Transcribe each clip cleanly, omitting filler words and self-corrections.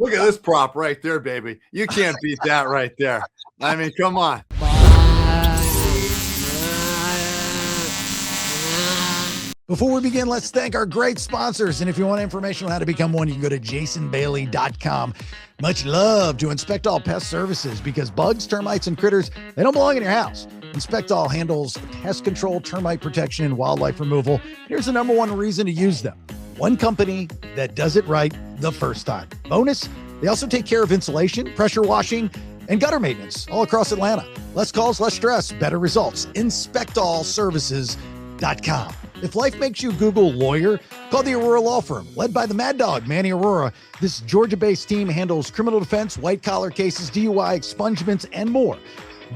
Look at this prop right there, baby. You can't beat that right there. I mean, come on. Before we begin, let's thank our great sponsors. And if you want information on how to become one, you can go to jasonbailey.com. Much love to Inspect All Pest Services, because bugs, termites, and critters, they don't belong in your house. Inspect All handles pest control, termite protection, and wildlife removal. Here's the number one reason to use them. One company that does it right the first time. Bonus, they also take care of insulation, pressure washing, and gutter maintenance all across Atlanta. Less calls, less stress, better results. InspectAllServices.com. If life makes you Google lawyer, call the Aurora Law Firm. Led by the Mad Dog, Manny Aurora, this Georgia-based team handles criminal defense, white-collar cases, DUI, expungements, and more.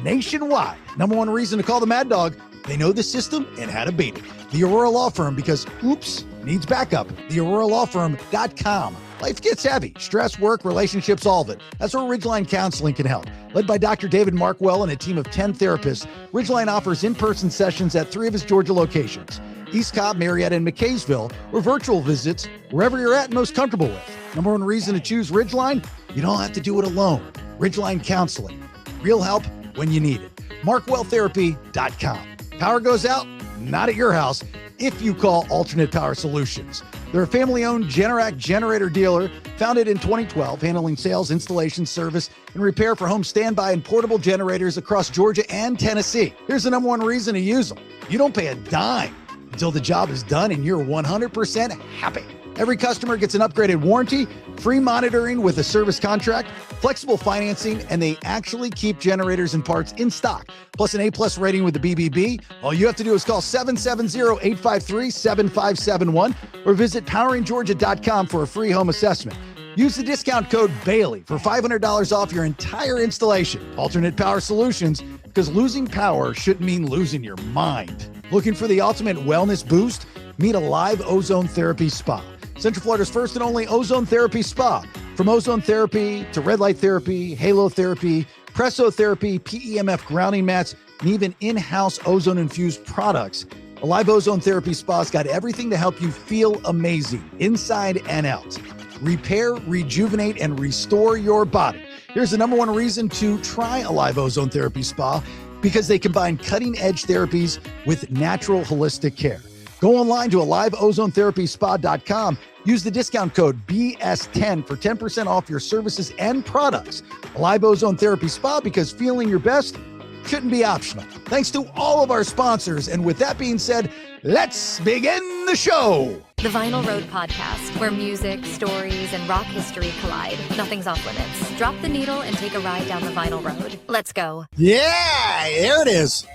Nationwide. Number one reason to call the Mad Dog, they know the system and how to beat it. The Aurora Law Firm, because oops needs backup. TheAuroraLawFirm.com. Life gets heavy. Stress, work, relationships, all of it. That's where Ridgeline Counseling can help. Led by Dr. David Markwell and a team of 10 therapists, Ridgeline offers in-person sessions at 3 of his Georgia locations: East Cobb, Marietta, and McKaysville, or virtual visits wherever you're at and most comfortable with. Number one reason to choose Ridgeline, you don't have to do it alone. Ridgeline Counseling. Real help when you need it. MarkwellTherapy.com. Power goes out, not at your house, if you call Alternate Power Solutions. They're a family-owned Generac generator dealer, founded in 2012, handling sales, installation, service, and repair for home standby and portable generators across Georgia and Tennessee. Here's the number one reason to use them. You don't pay a dime until the job is done and you're 100% happy. Every customer gets an upgraded warranty, free monitoring with a service contract, flexible financing, and they actually keep generators and parts in stock, plus an A+ rating with the BBB. All you have to do is call 770-853-7571 or visit poweringgeorgia.com for a free home assessment. Use the discount code Bailey for $500 off your entire installation. Alternate Power Solutions, because losing power shouldn't mean losing your mind. Looking for the ultimate wellness boost? Meet a Live Ozone Therapy Spa. Central Florida's first and only ozone therapy spa. From ozone therapy to red light therapy, halo therapy, presso therapy, PEMF grounding mats, and even in-house ozone-infused products. A Live Ozone Therapy Spa's got everything to help you feel amazing, inside and out. Repair, rejuvenate, and restore your body. Here's the number one reason to try a Live Ozone Therapy Spa, because they combine cutting-edge therapies with natural holistic care. Go online to AliveOzoneTherapySpa.com. Use the discount code BS10 for 10% off your services and products. Live Ozone Therapy Spa, because feeling your best shouldn't be optional. Thanks to all of our sponsors. And with that being said, let's begin the show. The Vinyl Road Podcast, where music, stories, and rock history collide. Nothing's off limits. Drop the needle and take a ride down the vinyl road. Let's go. Yeah, there it is.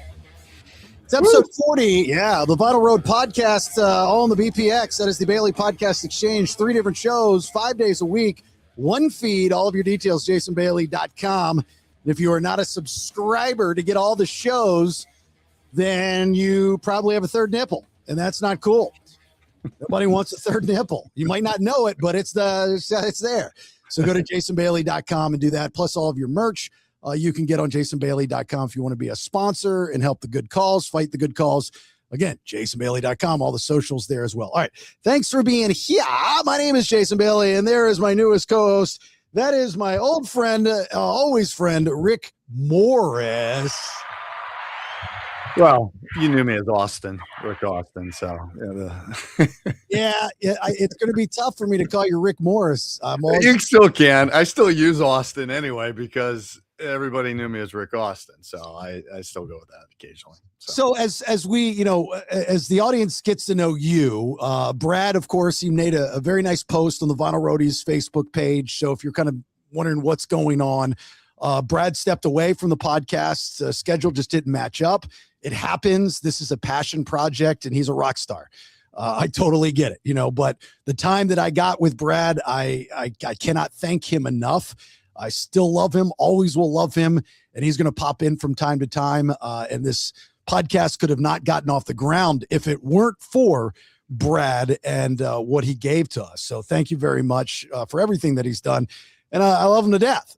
It's episode 40. Yeah, the Vinyl Road Podcast, all on the BPX. That is the Bailey Podcast Exchange. 3 different shows, 5 days a week, one feed. All of your details, jasonbailey.com. And if you are not a subscriber to get all the shows, then you probably have a third nipple, and that's not cool. Nobody wants a third nipple. You might not know it, but it's there. So go to jasonbailey.com and do that. Plus all of your merch. You can get on jasonbailey.com if you want to be a sponsor and help the good cause, fight the good cause. Again, jasonbailey.com, all the socials there as well. All right. Thanks for being here. My name is Jason Bailey, and there is my newest co-host. That is my old friend, always friend, Ric Morris. Well, you knew me as Austin, Rick Austin. So yeah, it's going to be tough for me to call you Ric Morris. You still can. I still use Austin anyway, because everybody knew me as Rick Austin. So I still go with that occasionally. So as we, as the audience gets to know you, Brad, of course, he made a very nice post on the Vinyl Roadies Facebook page. So if you're kind of wondering what's going on, Brad stepped away from the podcast. Schedule just didn't match up. It happens. This is a passion project, and he's a rock star. I totally get it, but the time that I got with Brad, I cannot thank him enough. I still love him, always will love him, and he's going to pop in from time to time. And this podcast could have not gotten off the ground if it weren't for Brad and what he gave to us. So thank you very much for everything that he's done. And I love him to death,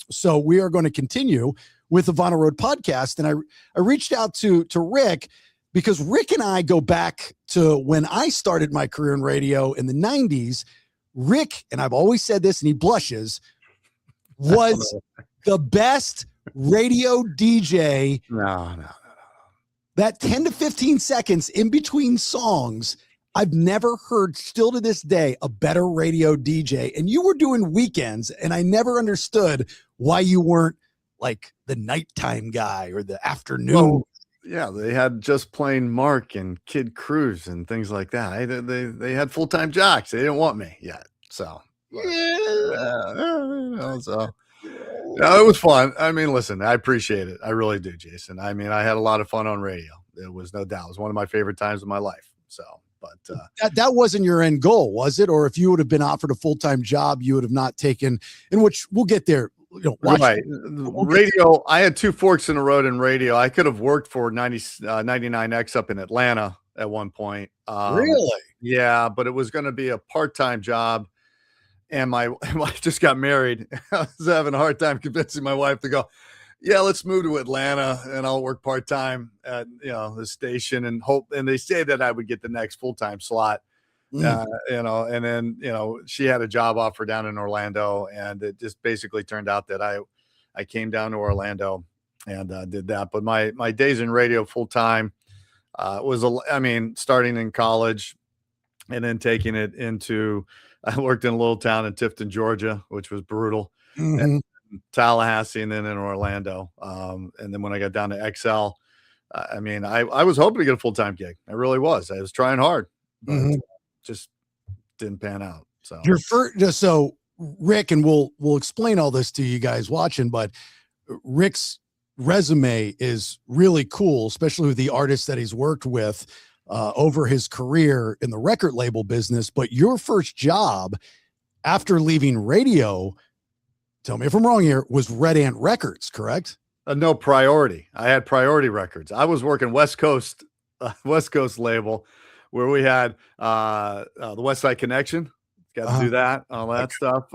So we are going to continue with the Vinyl Road Podcast. And I reached out to Rick, because Rick and I go back to when I started my career in radio in the 90s. Rick, and I've always said this, and he blushes, was the best radio DJ. No. That 10 to 15 seconds in between songs, I've never heard, still to this day, a better radio DJ. And you were doing weekends, and I never understood why you weren't like the nighttime guy or the afternoon. Well, yeah, they had Just Plain Mark and Kid Cruz and things like that. They had full-time jocks. They didn't want me yet. So, it was fun. I mean, listen, I appreciate it. I really do, Jason. I mean, I had a lot of fun on radio. It was no doubt. It was one of my favorite times of my life. So, but that wasn't your end goal, was it? Or if you would have been offered a full-time job, you would have not taken, in which we'll get there. Right. Radio. I had two forks in the road in radio. I could have worked for 99X up in Atlanta at one point. Really? Yeah, but it was going to be a part-time job. And my wife just got married. I was having a hard time convincing my wife to go, yeah, let's move to Atlanta and I'll work part-time at, the station and hope. And they say that I would get the next full-time slot. And then, she had a job offer down in Orlando, and it just basically turned out that I came down to Orlando and did that. But my days in radio full time was, starting in college and then taking it into, I worked in a little town in Tifton, Georgia, which was brutal, and Tallahassee, and then in Orlando. And then when I got down to XL, I was hoping to get a full-time gig. I really was. I was trying hard, but just didn't pan out. So so Rick, and we'll explain all this to you guys watching, but Rick's resume is really cool, especially with the artists that he's worked with over his career in the record label business. But your first job after leaving radio, tell me if I'm wrong here, was Red Ant Records, correct? No, Priority. I had Priority Records. I was working West Coast label, where we had the West Side Connection. Got to do that, all that stuff.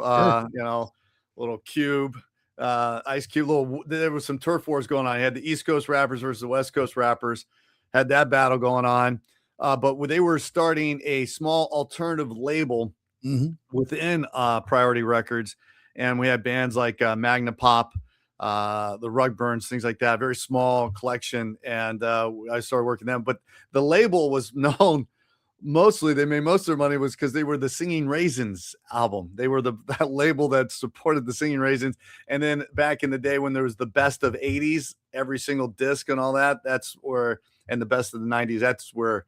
Little Cube, Ice Cube. There was some turf wars going on. You had the East Coast rappers versus the West Coast rappers. Had that battle going on. But they were starting a small alternative label within Priority Records. And we had bands like Magna Pop, the Rugburns, things like that. Very small collection. And I started working them. But the label was known mostly, they made most of their money was because they were the Singing Raisins album. They were that label that supported the Singing Raisins. And then back in the day when there was the best of 80s, every single disc and all that, and the best of the 90s, that's where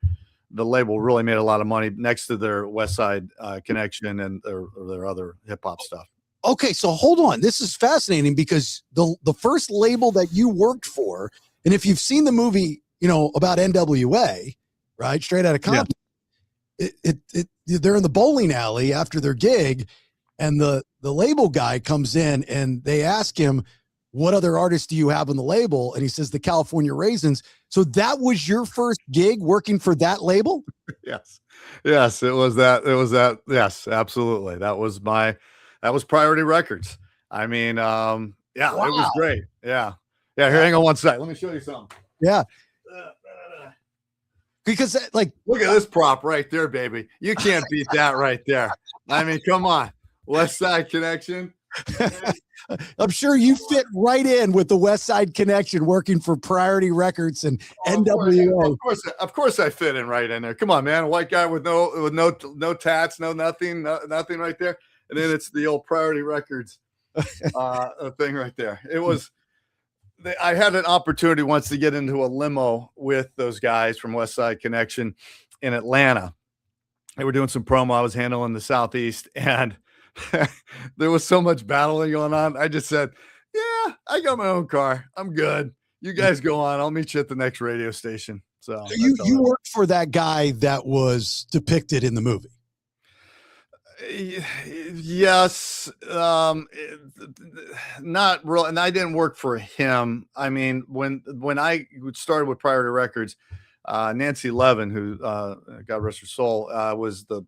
the label really made a lot of money next to their West Side Connection and their other hip hop stuff. Okay, so hold on. This is fascinating because the first label that you worked for, and if you've seen the movie, about N.W.A, right, Straight Outta Compton, they're in the bowling alley after their gig, and the label guy comes in and they ask him, what other artists do you have on the label? And he says, the California Raisins. So that was your first gig working for that label? Yes, it was that. Yes, absolutely. That was Priority Records. Wow. It was great. Yeah. Here, hang on one sec. Let me show you something. Yeah. Because look at this prop right there, baby. You can't beat that right there. Come on. West Side Connection. I'm sure you fit right in with the West Side Connection working for Priority Records and N.W.A. Of course I fit in right in there. Come on, man. A white guy with no tats, nothing right there. And then it's the old Priority Records thing right there. It was, I had an opportunity once to get into a limo with those guys from West Side Connection in Atlanta. They were doing some promo. I was handling the Southeast, and there was so much battling going on. I just said, yeah, I got my own car. I'm good. You guys go on. I'll meet you at the next radio station. So you worked for that guy that was depicted in the movie. Yes. Not real. And I didn't work for him. When I started with Priority Records, Nancy Levin, who God rest her soul, was the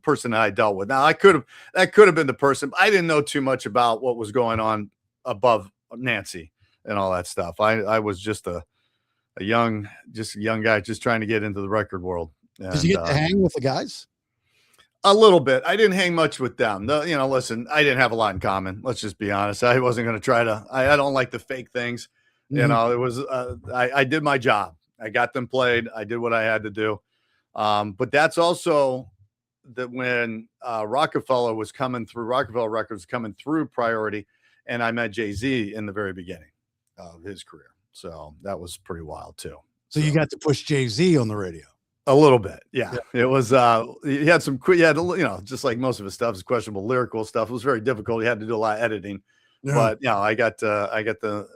person that I dealt with. Now that could have been the person. I didn't know too much about what was going on above Nancy and all that stuff. I was just a young guy just trying to get into the record world. Did you get to hang with the guys? A little bit. I didn't hang much with them. Listen, I didn't have a lot in common. Let's just be honest. I wasn't going to try to. I don't like the fake things. Mhm. It was. I did my job. I got them played. I did what I had to do. But that's also that when Rockefeller Records was coming through Priority, and I met Jay-Z in the very beginning of his career. So that was pretty wild too. So you got to push Jay-Z on the radio. A little bit, yeah. It was he had just like most of his stuff is questionable lyrical stuff. It was very difficult. He had to do a lot of editing, but I got to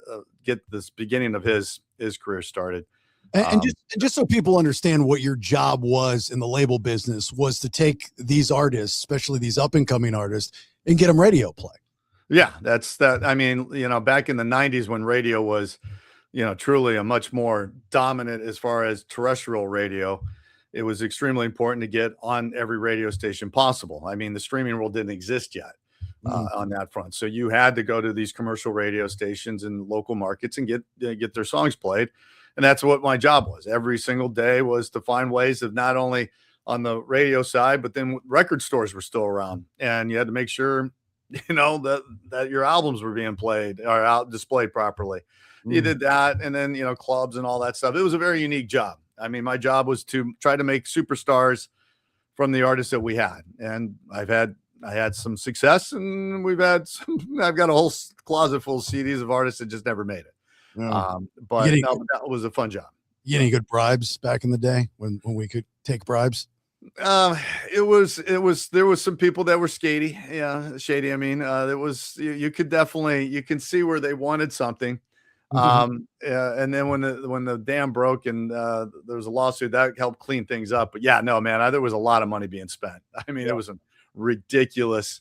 get this beginning of his career started. And just so people understand what your job was in the label business was to take these artists, especially these up and coming artists, and get them radio play. Yeah, that's that. I mean, back in the 90s when radio was, truly a much more dominant as far as terrestrial radio, it was extremely important to get on every radio station possible. I mean, the streaming world didn't exist yet on that front. So you had to go to these commercial radio stations in local markets and get their songs played. And that's what my job was. Every single day was to find ways of not only on the radio side, but then record stores were still around. And you had to make sure, that your albums were being played or out displayed properly. You did that. And then, clubs and all that stuff. It was a very unique job. I mean, my job was to try to make superstars from the artists that we had. And I had some success, and I've got a whole closet full of CDs of artists that just never made it. But that was a fun job. You get any good bribes back in the day when we could take bribes? There was some people that were shady. I mean, you can see where they wanted something. And then when the dam broke and there was a lawsuit that helped clean things up. But yeah, no, man, there was a lot of money being spent. I mean, it was a ridiculous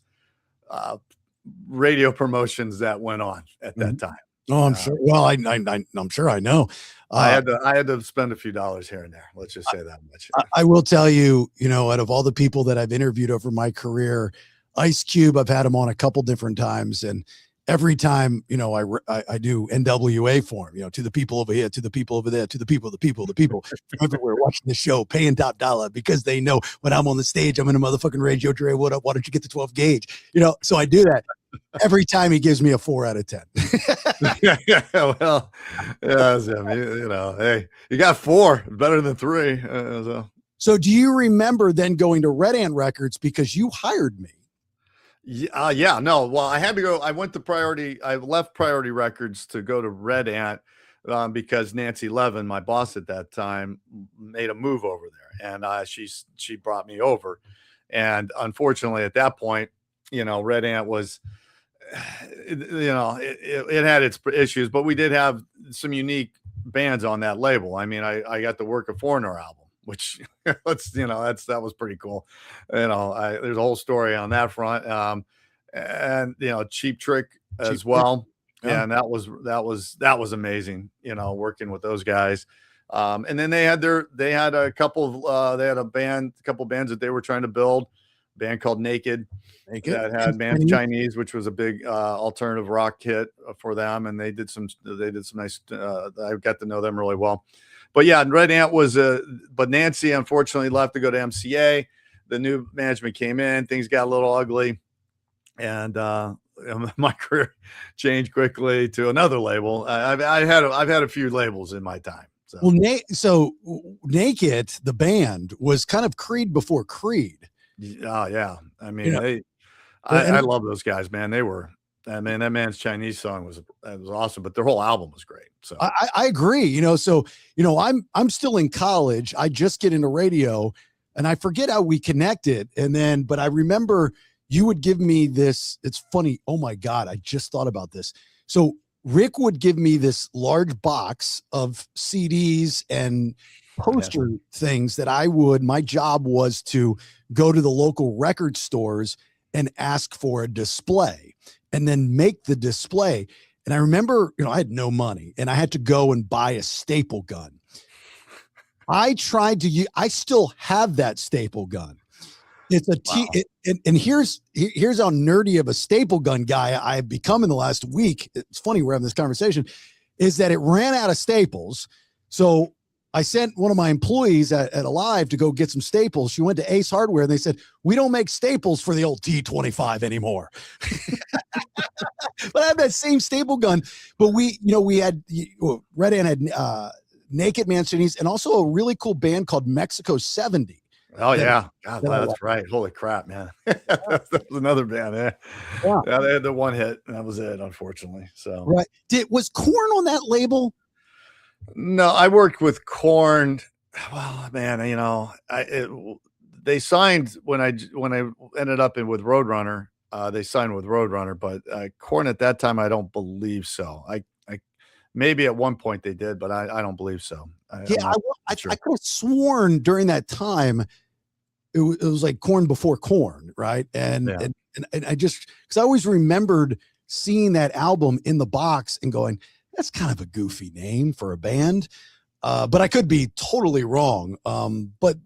radio promotions that went on at that time. Oh, I'm sure. Well, I'm sure I know. I had to spend a few dollars here and there. Let's just say that much. I will tell you, out of all the people that I've interviewed over my career, Ice Cube, I've had him on a couple different times, and every time, I do N.W.A. for him, to the people over here, to the people over there, to the people everywhere watching the show, paying top dollar because they know when I'm on the stage, I'm in a motherfucking radio tray. What up? Why don't you get the 12 gauge? So I do that. Every time he gives me a 4 out of 10. Well, hey, you got 4, better than 3. So do you remember then going to Red Ant Records because you hired me? Yeah, no. Well, I had to go. I went to Priority. I left Priority Records to go to Red Ant because Nancy Levin, my boss at that time, made a move over there, and she brought me over. And unfortunately, at that point, Red Ant was, it had its issues, but we did have some unique bands on that label. I mean, I got to work a Foreigner album, which that was pretty cool. There's a whole story on that front. And Cheap Trick as well. Yeah. And that was amazing, working with those guys. And then they had a couple of bands that they were trying to build. A band called Naked that had Man's Chinese, which was a big alternative rock hit for them, and they did some nice. I got to know them really well. But yeah, Red Ant was but Nancy unfortunately left to go to MCA. The new management came in, things got a little ugly, and my career changed quickly to another label. I've had a few labels in my time. So. Well, so Naked, the band, was kind of Creed before Creed. Yeah. I mean, I love those guys, man. That Man's Chinese song was awesome, but their whole album was great. So I agree. So I'm still in college. I just get into radio, and I forget how we connected. But I remember you would give me this. It's funny. Oh my God, I just thought about this. So Rick would give me this large box of CDs and poster things that my job was to go to the local record stores and ask for a display and then make the display. And I remember, I had no money and I had to go and buy a staple gun. I still have that staple gun. It's and here's how nerdy of a staple gun guy I've become in the last week. It's funny we're having this conversation, is that it ran out of staples. So I sent one of my employees at Alive to go get some staples. She went to Ace Hardware and they said, we don't make staples for the old T25 anymore. But I have that same staple gun. But we had Red Ant had Naked Man Cities and also a really cool band called Mexico 70. Oh, yeah. God, that's right. Holy crap, man. That was another band. Yeah. They had the one hit. And that was it, unfortunately. So, right. Was Korn on that label? No, I worked with Korn. Well, man, they signed when I ended up with Roadrunner. They signed with Roadrunner, but Korn at that time, I don't believe so. I maybe at one point they did, but I don't believe so. I could have sworn during that time it was like Korn before Korn, right? And I just because I always remembered seeing that album in the box and going, that's kind of a goofy name for a band, but I could be totally wrong. But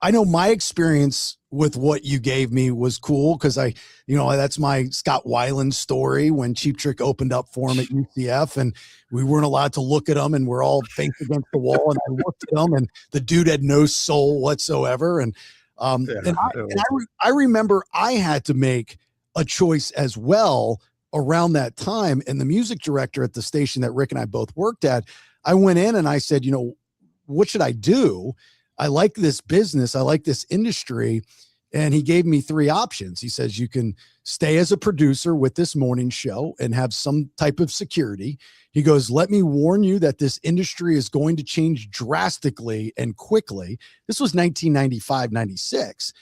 I know my experience with what you gave me was cool because that's my Scott Weiland story when Cheap Trick opened up for him at UCF and we weren't allowed to look at him and we're all face against the wall and I looked at him and the dude had no soul whatsoever. And I remember I had to make a choice as well around that time. And the music director at the station that Rick and I both worked at, I went in and I said, what should I do? I like this business. I like this industry. And he gave me 3 options. He says, you can stay as a producer with this morning show and have some type of security. He goes, let me warn you that this industry is going to change drastically and quickly. This was 1995, 96.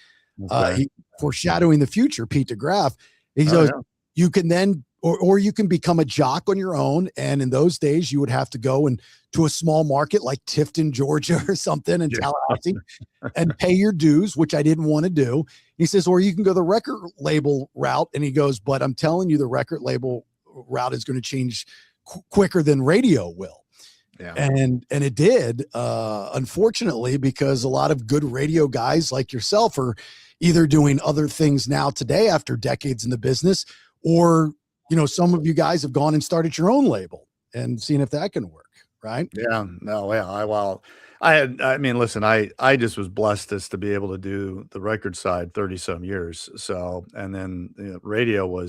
He foreshadowing the future, Pete DeGraff. He goes, you can then, or you can become a jock on your own. And in those days, you would have to go to a small market like Tifton, Georgia or something in Tallahassee and pay your dues, which I didn't want to do. He says, or you can go the record label route. And he goes, but I'm telling you, the record label route is going to change quicker than radio will. Yeah. And it did, unfortunately, because a lot of good radio guys like yourself are either doing other things now today after decades in the business, or, some of you guys have gone and started your own label and seen if that can work. Right. Yeah. No. Yeah. Listen, I just was blessed as to be able to do the record side 30 some years. So, and then radio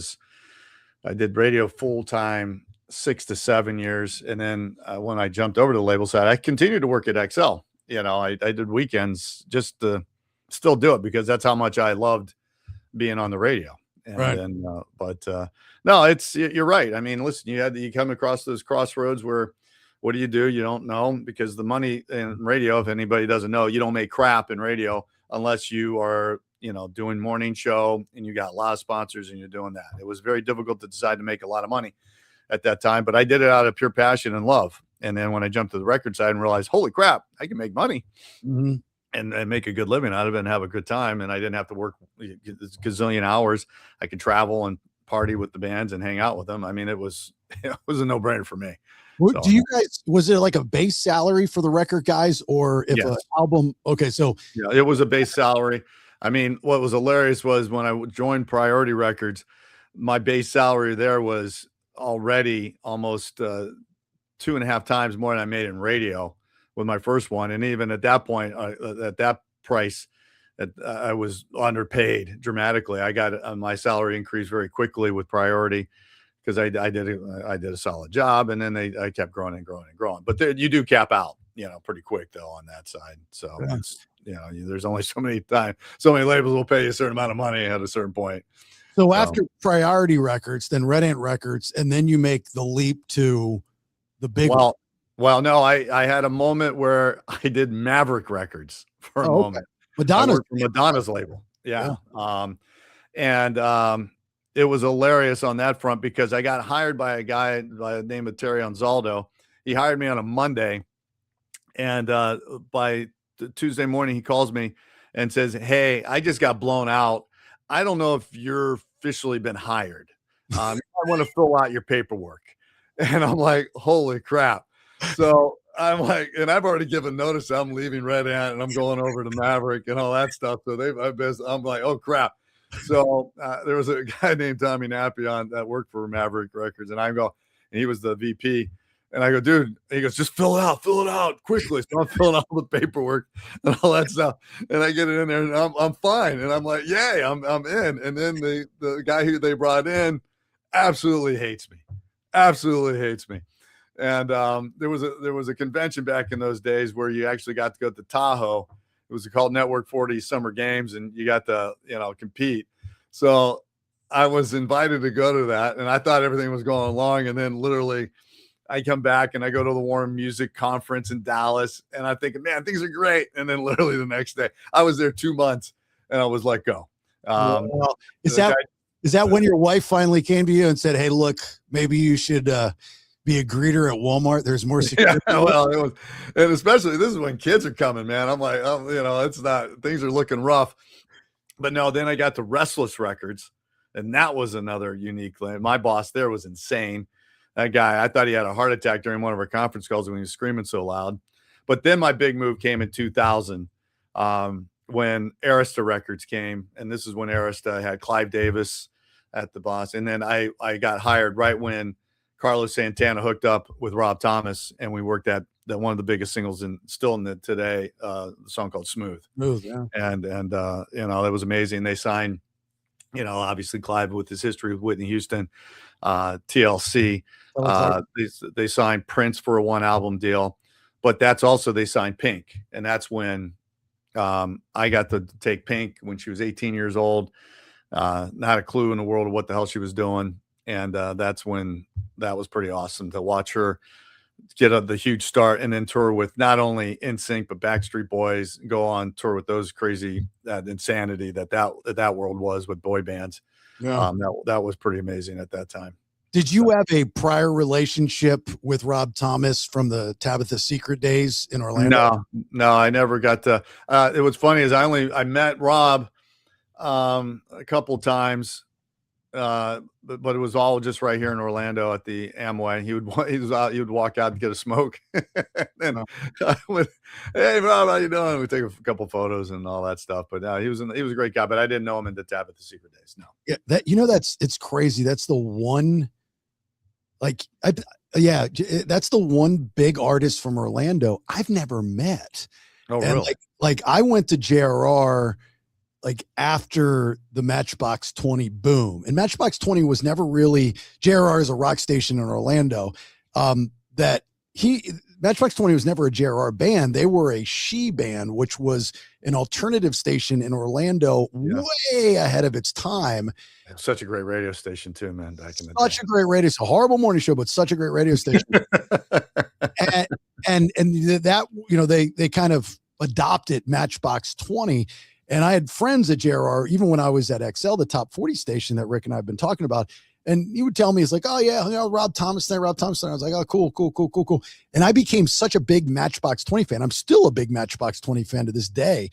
I did radio full time 6 to 7 years. And then when I jumped over to the label side, I continued to work at XL. I did weekends just to still do it because that's how much I loved being on the radio. And then, no, you're right. I mean, listen, you come across those crossroads where, what do? You don't know, because the money in radio, if anybody doesn't know, you don't make crap in radio unless you are, doing morning show and you got a lot of sponsors and you're doing that. It was very difficult to decide to make a lot of money at that time, but I did it out of pure passion and love. And then when I jumped to the record side and realized, holy crap, I can make money. Mm-hmm. And make a good living out of it and have a good time. And I didn't have to work a gazillion hours. I could travel and party with the bands and hang out with them. I mean, it was a no-brainer for me. So, do you guys, was it like a base salary for the record guys, or if an album? Okay. So yeah, it was a base salary. I mean, what was hilarious was when I joined Priority Records, my base salary there was already almost 2.5 times more than I made in radio with my first one. And even at that point, at that price, I was underpaid dramatically. I got my salary increased very quickly with Priority because I did a solid job, and then I kept growing and growing and growing. But you do cap out, pretty quick though on that side. So it's, there's only so many labels will pay you a certain amount of money at a certain point. So after Priority Records, then Red Ant Records, and then you make the leap to the big one. Well, no, I had a moment where I did Maverick Records for a moment. Madonna's label. Yeah. It was hilarious on that front because I got hired by a guy by the name of Terry Anzaldo. He hired me on a Monday, and by Tuesday morning, he calls me and says, "Hey, I just got blown out. I don't know if you're officially been hired. I want to fill out your paperwork." And I'm like, holy crap. So I'm like, and I've already given notice I'm leaving Red Ant and I'm going over to Maverick and all that stuff. So I'm like, oh crap. So there was a guy named Tommy Napion that worked for Maverick Records, and and he was the VP And I go, dude, he goes, just fill it out quickly. So I'm filling out all the paperwork and all that stuff. And I get it in there and I'm fine. And I'm like, yay, I'm in. And then the guy who they brought in absolutely hates me. And there was a convention back in those days where you actually got to go to Tahoe. It was called N.W.A Summer Games, and you got to, compete. So I was invited to go to that, and I thought everything was going along. And then literally I come back and I go to the Warren Music Conference in Dallas, and I'm thinking, man, things are great. And then literally the next day, I was there 2 months, and I was let go. Well, is that when your wife finally came to you and said, hey, look, maybe you should be a greeter at Walmart? There's more security. Yeah, well, it was, and especially this is when kids are coming, man. I'm like, it's not, things are looking rough. But no, then I got to Restless Records, and that was another unique thing. My boss there was insane. That guy, I thought he had a heart attack during one of our conference calls when he was screaming so loud. But then my big move came in 2000 when Arista Records came. And this is when Arista had Clive Davis at the boss. And then I got hired right when Carlos Santana hooked up with Rob Thomas, and we worked at one of the biggest singles today, the song called Smooth. Yeah. And that was amazing. They signed, obviously Clive with his history with Whitney Houston, TLC. They signed Prince for a 1 album deal, but that's also, they signed Pink. And that's when I got to take Pink when she was 18 years old, not a clue in the world of what the hell she was doing. And that's when that was pretty awesome to watch her get the huge start and then tour with not only NSYNC, but Backstreet Boys, go on tour with those crazy, that insanity that world was with boy bands. Yeah. That was pretty amazing at that time. Did you have a prior relationship with Rob Thomas from the Tabitha Secret days in Orlando? No, I never got to. It was funny is I met Rob a couple times, but it was all just right here in Orlando at the N.W.A. He would walk out to get a smoke, and I would, hey Rob, how you doing? We take a couple photos and all that stuff. But he was a great guy. But I didn't know him in the Tabitha Secret days. No. Yeah, it's crazy. That's the one. That's the one big artist from Orlando I've never met. Oh, and really? Like I went to JRR after the Matchbox 20 boom, and Matchbox 20 was never really, JRR is a rock station in Orlando. Matchbox 20 was never a JRR band. They were a she band, which was an alternative station in Orlando, way ahead of its time. Such a great radio station too, man. Back in the such day. A great radio. It's a horrible morning show, but such a great radio station. and that, they kind of adopted Matchbox 20. And I had friends at JRR, even when I was at XL, the top 40 station that Rick and I have been talking about. And he would tell me, it's like, oh yeah, Rob Thomas. I was like, oh, cool. And I became such a big Matchbox 20 fan. I'm still a big Matchbox 20 fan to this day.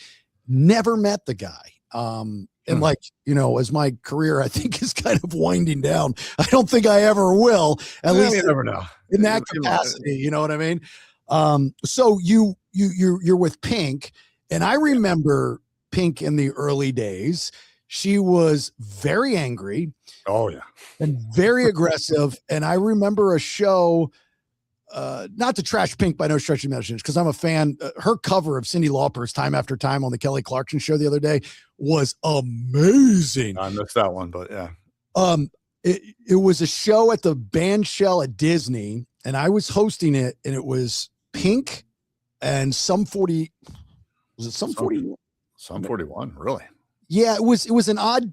Never met the guy. And as my career, I think, is kind of winding down, I don't think I ever will, at least you never know in that capacity. You know what I mean? So you're with Pink, and I remember Pink in the early days. She was very angry. Oh yeah. And very aggressive. And I remember a show, not to trash Pink by no stretch of imagination, because I'm a fan. Her cover of Cyndi Lauper's Time After Time on the Kelly Clarkson show the other day was amazing. I missed that one, but yeah. It was a show at the band shell at Disney, and I was hosting it, and it was Pink and Sum 40. Was it Sum 41? Sum 41, really? Yeah, it was an odd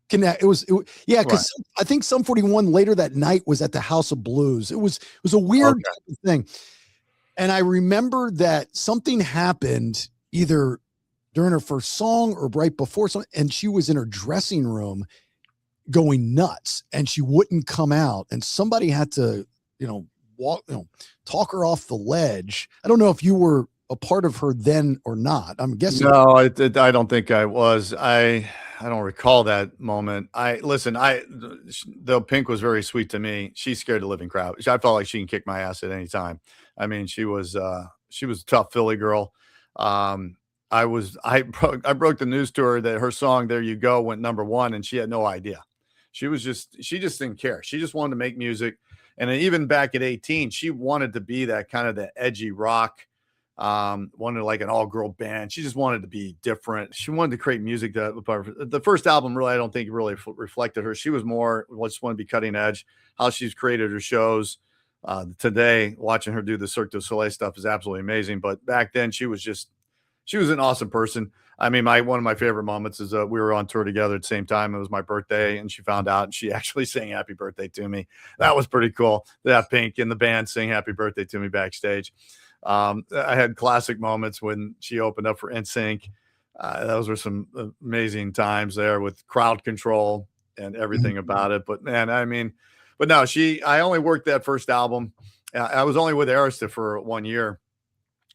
connect. Because right. I think Sum 41 later that night was at the House of Blues. It was a weird thing. And I remember that something happened either during her first song or right before something, and she was in her dressing room going nuts, and she wouldn't come out, and somebody had to, talk her off the ledge. I don't know if you were a part of her then or not. I'm guessing. No, I don't think I was. I don't recall that moment. Though Pink was very sweet to me, she scared the living crap. I felt like she can kick my ass at any time. I mean, she was a tough Philly girl. I broke the news to her that her song "There You Go" went #1, and she had no idea. She just didn't care. She just wanted to make music. And then even back at 18, she wanted to be that kind of the edgy rock, wanted like an all-girl band. She just wanted to be different. She wanted to create music that the first album really, I don't think really reflected her. She was more, just want to be cutting edge. How she's created her shows. Today, watching her do the Cirque du Soleil stuff is absolutely amazing. But back then, she was an awesome person. I mean, one of my favorite moments is we were on tour together at the same time. It was my birthday, and she found out, and she actually sang "Happy Birthday" to me. That was pretty cool. That Pink and the band sing "Happy Birthday" to me backstage. I had classic moments when she opened up for NSYNC. Those were some amazing times there with crowd control and everything about it. But man, I mean, but no, I only worked that first album. I was only with Arista for 1 year.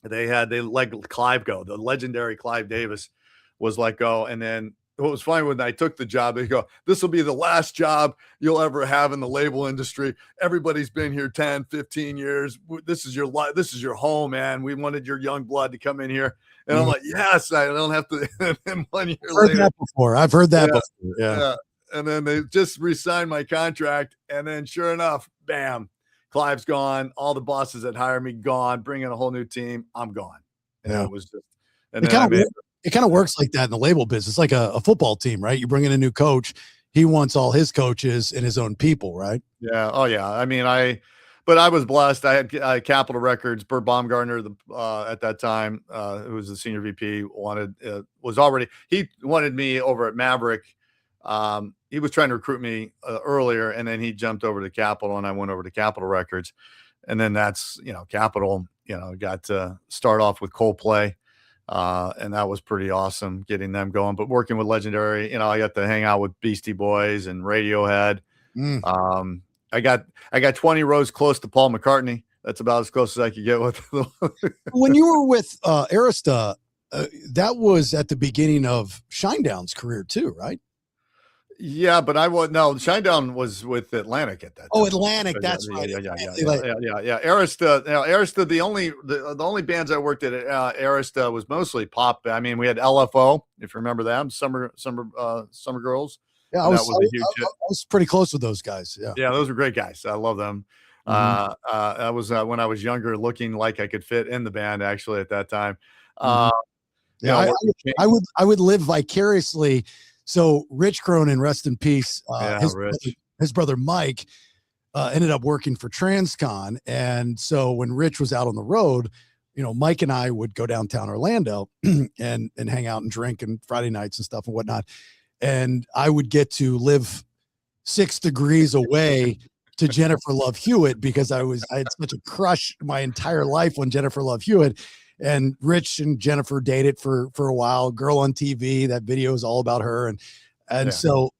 They let Clive go. The legendary Clive Davis was let go. And then what was funny, when I took the job, they go, "This will be the last job you'll ever have in the label industry. Everybody's been here 10, 15 years. This is your life. This is your home, man. We wanted your young blood to come in here." And I'm like, yes, I don't have to. And 1 year later. I've heard that before. Yeah. And then they just re-signed my contract. And then sure enough, bam, Clive's gone. All the bosses that hired me gone, bring in a whole new team. I'm gone. And it was just, and it kind of works like that in the label business, like a football team, right? You bring in a new coach. He wants all his coaches and his own people, right? Yeah. Oh yeah. I mean, but I was blessed. I had Capitol Records. Burt Baumgartner, at that time, who was the senior VP, he wanted me over at Maverick. He was trying to recruit me earlier, and then he jumped over to Capitol, and I went over to Capitol Records. And then that's, Capitol, got to start off with Coldplay. And that was pretty awesome getting them going. But working with legendary, I got to hang out with Beastie Boys and Radiohead. I got 20 rows close to Paul McCartney. That's about as close as I could get with. When you were with Arista, that was at the beginning of Shinedown's career too, right? Yeah, but Shinedown was with Atlantic at that time. Oh, Atlantic, that's right. Yeah. Arista, the only bands I worked at Arista was mostly pop. I mean, we had LFO, if you remember them, Summer Girls. Yeah, I was pretty close with those guys. Yeah, those were great guys. I love them. I was when I was younger, looking like I could fit in the band actually at that time. I would live vicariously. So Rich Cronin, rest in peace. His brother Mike ended up working for Transcon, and so when Rich was out on the road, Mike and I would go downtown Orlando and hang out and drink and Friday nights and stuff and whatnot. And I would get to live 6 degrees away to Jennifer Love Hewitt because I had such a crush my entire life on Jennifer Love Hewitt. And Rich and Jennifer dated for a while. Girl on TV, that video is all about her. And so,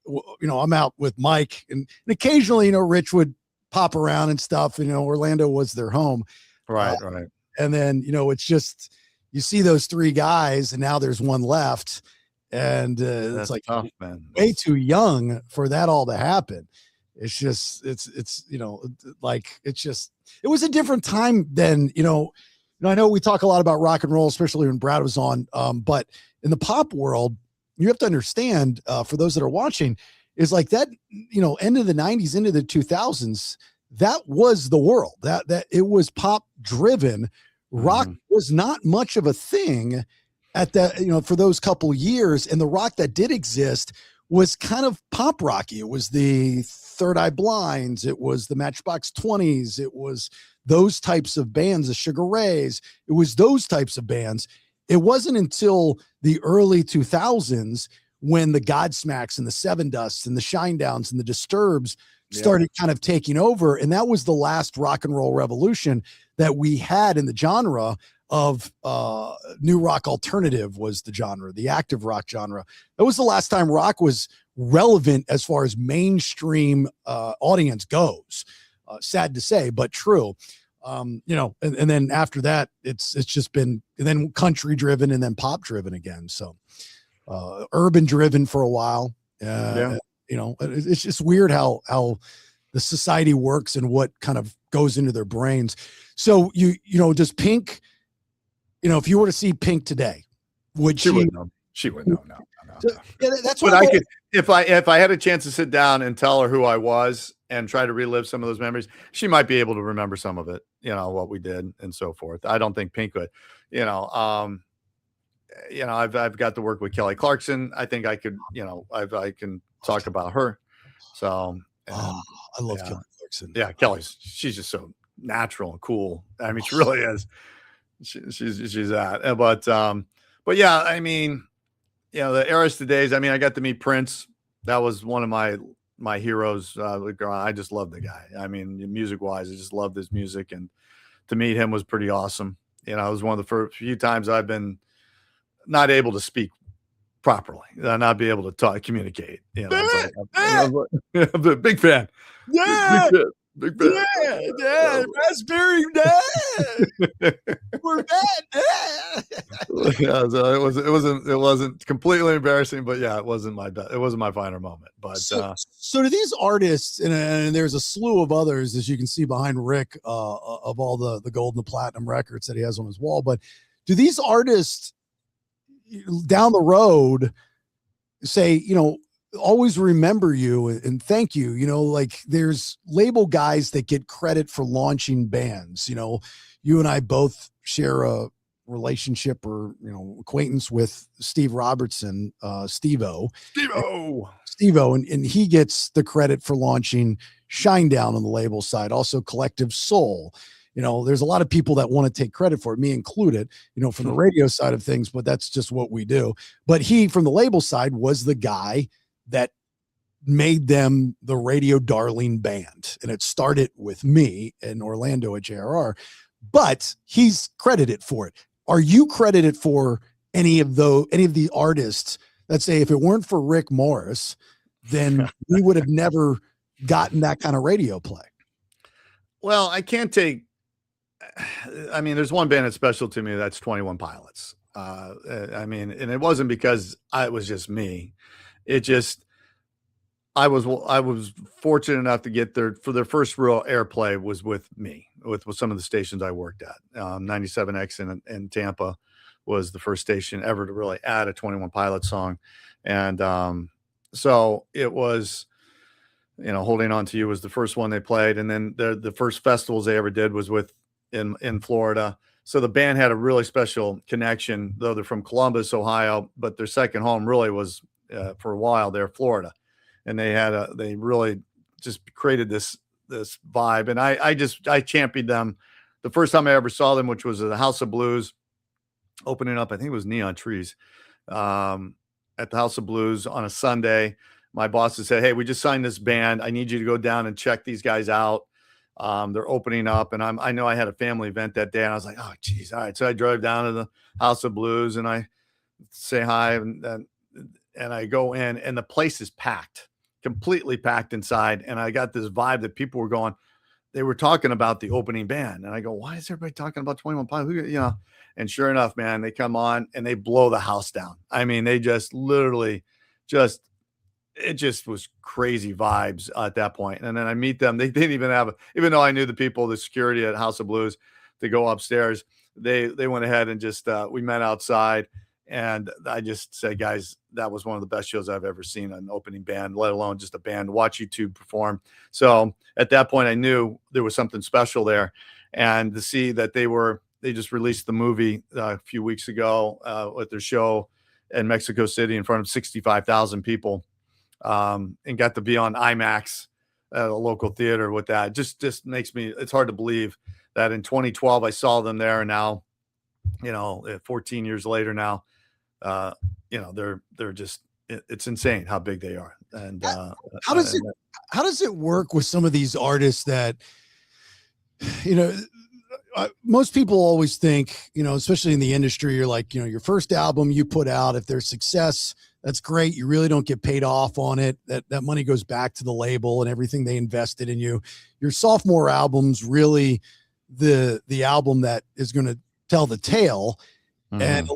I'm out with Mike and occasionally, Rich would pop around and stuff. Orlando was their home. Right. And then, it's just, you see those 3 guys and now there's one left. And it's like tough, man. Way too young for that all to happen. It's just, it was a different time then, I know we talk a lot about rock and roll, especially when Brad was on. But in the pop world, you have to understand, for those that are watching, is like that, end of the 90s, into the 2000s, that was the world. That it was pop driven. Rock was not much of a thing at that, for those couple years. And the rock that did exist was kind of pop rocky. It was the Third Eye Blinds. It was the Matchbox 20s. It was those types of bands, the Sugar Rays. It was those types of bands. It wasn't until the early 2000s when the Godsmacks and the Seven Dusts and the Shinedowns and the Disturbs started kind of taking over. And that was the last rock and roll revolution that we had in the genre of new rock alternative was the genre, the active rock genre. That was the last time rock was relevant as far as mainstream audience goes. Sad to say, but true. And then after that, it's just been, and then country driven and then pop driven again. So urban driven for a while. It's just weird how the society works and what kind of goes into their brains. So does Pink, if you were to see Pink today, would she? She would know. So, yeah, that's But why I could, if I had a chance to sit down and tell her who I was and try to relive some of those memories, she might be able to remember some of it, what we did and so forth. I don't think Pink would, you know, I've got to work with Kelly Clarkson. I think I could, I can talk about her. So, I love yeah. Kelly Clarkson. Yeah, she's just so natural and cool. I mean, she really is. She's that. But yeah, I mean, the Arista days. I mean, I got to meet Prince. That was one of my heroes. I just love the guy. I mean, music wise, I just loved his music, and to meet him was pretty awesome. It was one of the first few times I've been not able to speak properly, not be able to communicate. I'm a big fan. Yeah, big fan. Yeah, raspberry dad. We're bad. Yeah, so it wasn't completely embarrassing, but yeah, it wasn't my final moment. But so do these artists, and there's a slew of others, as you can see behind Rick, of all the gold and the platinum records that he has on his wall. But do these artists down the road say, always remember you and thank you? Like there's label guys that get credit for launching bands. You and I both share a relationship or acquaintance with Steve Robertson, Steve-O, and he gets the credit for launching Shinedown on the label side, also Collective Soul. There's a lot of people that want to take credit for it, me included, from the radio side of things, but that's just what we do. But he, from the label side, was the guy that made them the radio darling band. And it started with me in Orlando at JRR, but he's credited for it. Are you credited for any of the artists that say, if it weren't for Ric Morris, then we would have never gotten that kind of radio play? Well, there's one band that's special to me. That's 21 Pilots. And it wasn't because it was just me. It just, I was fortunate enough to get there for their first real airplay was with me, with some of the stations I worked at. 97X in Tampa was the first station ever to really add a 21 Pilots song. And so it was, Holding On to You was the first one they played. And then the first festivals they ever did was in Florida. So the band had a really special connection, though they're from Columbus, Ohio, but their second home really was for a while there, Florida. And they really just created this vibe. And I championed them the first time I ever saw them, which was at the House of Blues opening up. I think it was Neon Trees at the House of Blues on a Sunday. My boss had said, "Hey, we just signed this band. I need you to go down and check these guys out. They're opening up." And I know I had a family event that day, and I was like, "Oh, geez, all right." So I drove down to the House of Blues and I say hi, and I go in, and the place is packed, completely packed inside. And I got this vibe that people were going, they were talking about the opening band. And I go, why is everybody talking about 21 Pilots? And sure enough, man, they come on and they blow the house down. I mean, they just literally it just was crazy vibes at that point. And then I meet them. They didn't even even though I knew the people, the security at House of Blues to go upstairs, they went ahead and just, we met outside. And I just said, guys, that was one of the best shows I've ever seen, an opening band, let alone just a band, watch you two perform. So at that point, I knew there was something special there. And to see that they just released the movie a few weeks ago with their show in Mexico City in front of 65,000 people, and got to be on IMAX at a local theater with that. Just makes me, it's hard to believe that in 2012, I saw them there. And now, 14 years later now, they're just, it's insane how big they are. And how does it work with some of these artists that, most people always think, especially in the industry, you're like, your first album you put out, if there's success, that's great. You really don't get paid off on it. That money goes back to the label and everything they invested in you. Your sophomore album's really the album that is going to tell the tale. And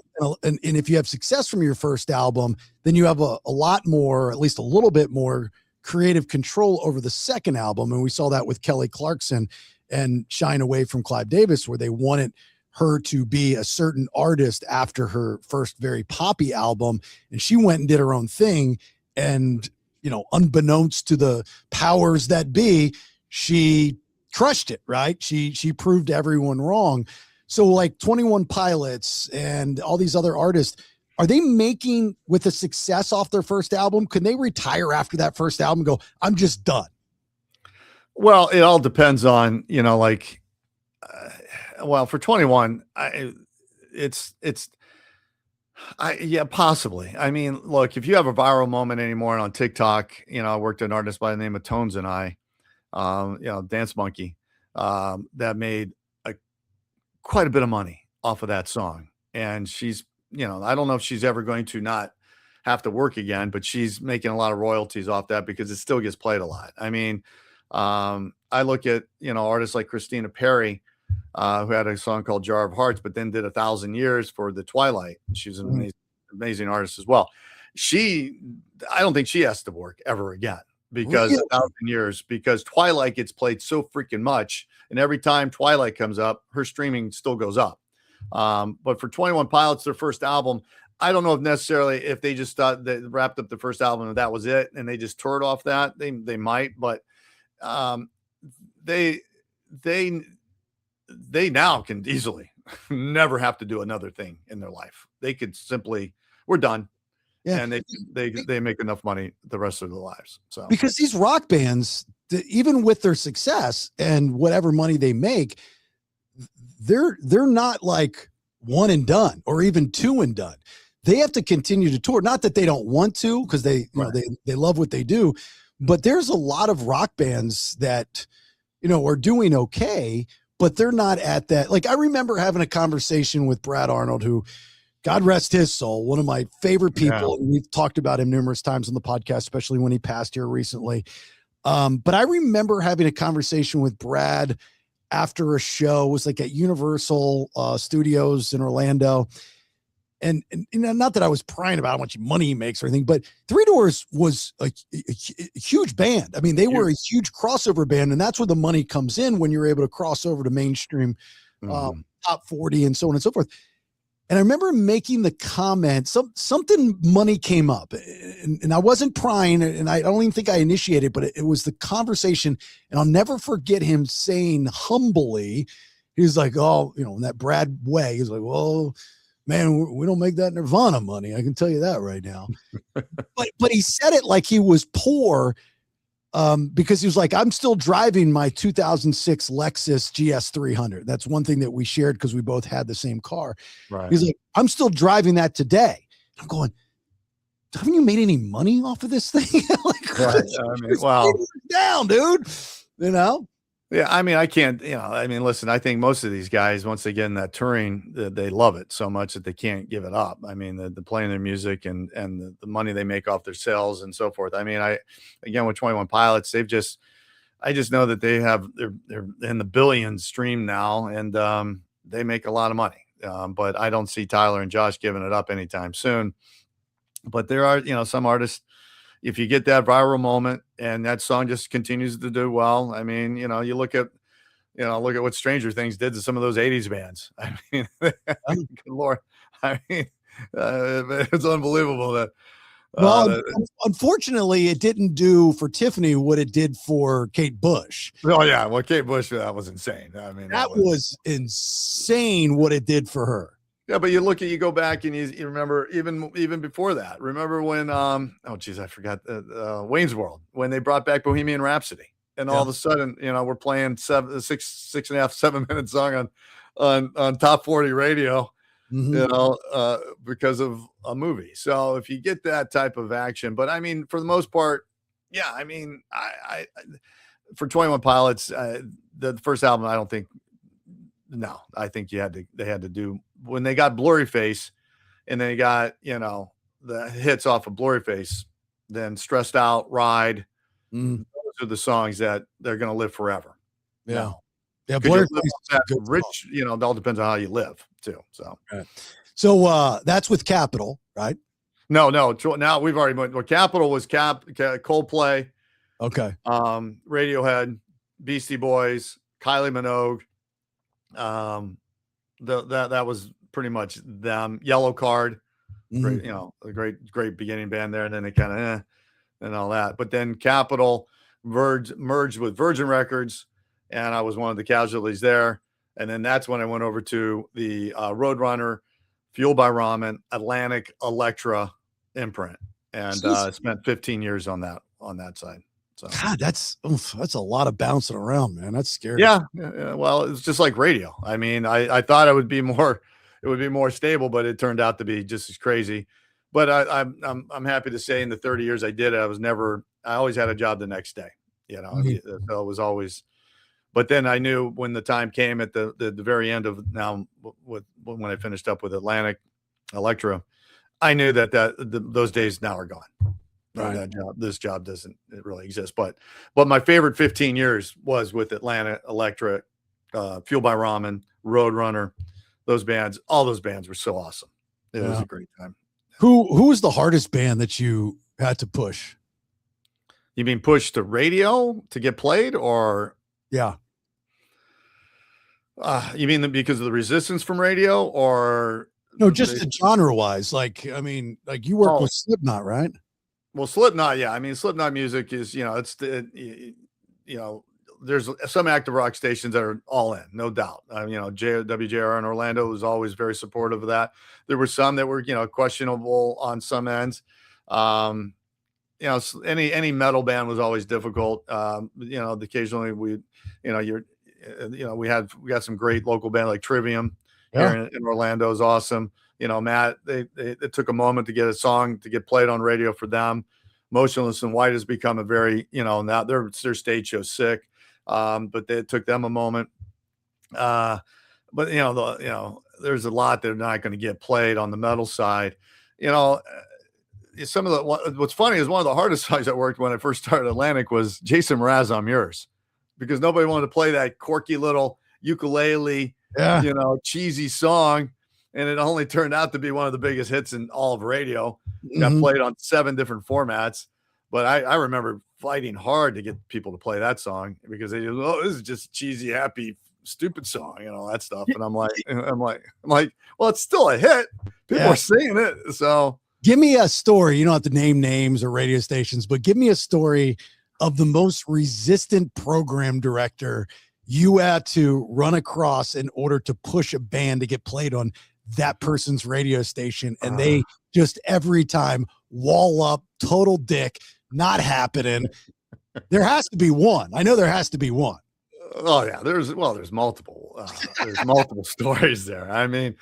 if you have success from your first album, then you have a lot more, at least a little bit more creative control over the second album. And we saw that with Kelly Clarkson and Shine Away from Clive Davis, where they wanted her to be a certain artist after her first very poppy album, and she went and did her own thing. And, you know, unbeknownst to the powers that be, she crushed it, right? She proved everyone wrong. So like 21 Pilots and all these other artists, are they making with a success off their first album? Can they retire after that first album and go, I'm just done? Well, it all depends on, you know, like, well, for 21, yeah, possibly. I mean, look, if you have a viral moment anymore on TikTok, you know, I worked with an artist by the name of Tones and I, you know, Dance Monkey, that made quite a bit of money off of that song. And she's, you know, I don't know if she's ever going to not have to work again, but she's making a lot of royalties off that because it still gets played a lot. I mean, I look at, you know, artists like Christina Perri, who had a song called Jar of Hearts, but then did 1,000 Years for the Twilight. She's an amazing artist as well. I don't think she has to work ever again because 1,000 Years, because Twilight gets played so freaking much. And every time Twilight comes up, her streaming still goes up. But for 21 Pilots, their first album, I don't know if necessarily if they just thought they wrapped up the first album and that was it, and they just toured off that, they might, but they now can easily never have to do another thing in their life. They could simply, we're done. Yeah. And they make enough money the rest of their lives. So because these rock bands, even with their success and whatever money they make, they're not like one and done or even two and done. They have to continue to tour. Not that they don't want to, because they love what they do, but there's a lot of rock bands that, you know, are doing okay, but they're not at that. Like, I remember having a conversation with Brad Arnold, who, God rest his soul, one of my favorite people. Yeah. We've talked about him numerous times on the podcast, especially when he passed here recently. But I remember having a conversation with Brad after a show. It was like at Universal Studios in Orlando. And not that I was prying about how much money he makes or anything, but Three Doors was a huge band. I mean, they were a huge crossover band, and that's where the money comes in when you're able to cross over to mainstream top 40 and so on and so forth. And I remember making the comment, something money came up, and I wasn't prying, and I don't even think I initiated, but it was the conversation. And I'll never forget him saying humbly, he's like, oh, you know, in that Brad way, he's like, well, man, we don't make that Nirvana money. I can tell you that right now. but he said it like he was poor, because he was like, I'm still driving my 2006 Lexus GS 300. That's one thing that we shared because we both had the same car. Right. He's like, I'm still driving that today. I'm going, haven't you made any money off of this thing? Like, right. I mean, wow, down, dude. You know? Yeah, I mean, I can't, you know, I mean, listen, I think most of these guys, once they get in that touring, they love it so much that they can't give it up. I mean, the playing their music and the money they make off their sales and so forth. I mean, again, with 21 Pilots, I just know that they're in the billions stream now, and they make a lot of money. But I don't see Tyler and Josh giving it up anytime soon. But there are, you know, some artists, if you get that viral moment and that song just continues to do well, I mean, you know, look at what Stranger Things did to some of those 80s bands. I mean, good Lord. I mean, it's unbelievable that. Unfortunately, it didn't do for Tiffany what it did for Kate Bush. Oh yeah, well, Kate Bush, that was insane. I mean, that was insane what it did for her. Yeah, but you go back and you remember even before that. Remember when oh geez, I forgot Wayne's World, when they brought back Bohemian Rhapsody, and all of a sudden, you know, we're playing 6.5, 7 minute song on top 40 radio, you know, because of a movie. So if you get that type of action, but I mean, for the most part, yeah, I mean, I for 21 Pilots, the first album, I don't think. No, I think they had to do when they got Blurry Face, and they got, you know, the hits off of Blurry Face, then Stressed Out, Ride. Those are the songs that they're going to live forever. Yeah. Now, yeah. Blurry Face, rich, you know, it all depends on how you live too. So, right. So that's with Capitol, right? No. Now we've already went. Well, Capitol was Coldplay. Okay. Radiohead, Beastie Boys, Kylie Minogue, that was pretty much them. Yellow Card, great, Mhm. a great beginning band there, and then they kind of and all that. But then Capitol merged with Virgin Records, and I was one of the casualties there. And then that's when I went over to the Roadrunner, Fueled by Ramen, Atlantic, Elektra imprint, and spent 15 years on that side. So God, that's a lot of bouncing around, man. That's scary. yeah, well, it's just like radio. I mean, I thought it would be more stable, but it turned out to be just as crazy. But I'm happy to say in the 30 years I did it, I always had a job the next day. Mhm. So it was always. But then I knew when the time came at the very end of now when I finished up with Atlantic Electra, I knew that those days now are gone. Right. This job doesn't really exist. But my favorite 15 years was with Atlanta Electric, Fueled by Ramen, Roadrunner, all those bands were so awesome. It was a great time. Who was the hardest band that you had to push? You mean push to radio to get played, or Yeah. You mean because of the resistance from radio, or No, just genre wise. Like, I mean, like you work with Slipknot, right? Well, Slipknot, yeah. I mean, Slipknot music is, there's some active rock stations that are all in, no doubt. WJR in Orlando was always very supportive of that. There were some that were, questionable on some ends. Any metal band was always difficult. Occasionally we got some great local band like Trivium here in Orlando is awesome. Matt, they took a moment to get a song to get played on radio for them. Motionless in White has become a very, now their stage show sick. But it took them a moment. But there's a lot that are not going to get played on the metal side. Some of what's funny is one of the hardest sides I worked when I first started Atlantic was Jason Mraz, I'm Yours, because nobody wanted to play that quirky little ukulele, cheesy song. And it only turned out to be one of the biggest hits in all of radio. Got played on 7 different formats. But I remember fighting hard to get people to play that song because they just, this is just cheesy, happy, stupid song and all that stuff. And I'm like, well, it's still a hit. People are singing it. So give me a story. You don't have to name names or radio stations, but give me a story of the most resistant program director you had to run across in order to push a band to get played on that person's radio station. And they just every time wall up, total dick, not happening. There has to be one. I know there has to be one. Oh yeah, there's multiple stories there. I mean,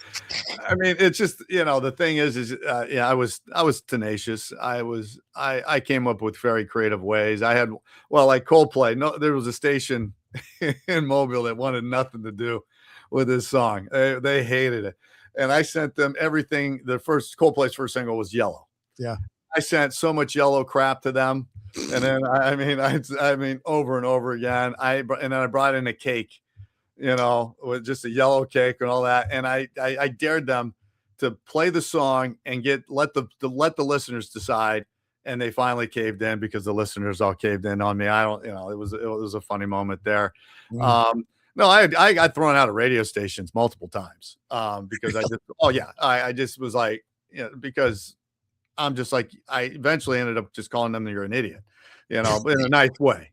it's just, the thing is I was tenacious. I came up with very creative ways. I had, like Coldplay. No, there was a station in Mobile that wanted nothing to do with this song. They hated it. And I sent them everything. Coldplay's first single was Yellow. Yeah. I sent so much Yellow crap to them. And then, I mean, over and over again, and then I brought in a cake, with just a yellow cake and all that. And I dared them to play the song and let the listeners decide. And they finally caved in because the listeners all caved in on me. It was a funny moment there. No, I got thrown out of radio stations multiple times because I just was like, because I'm just like, I eventually ended up just calling them, you're an idiot, but in a nice way,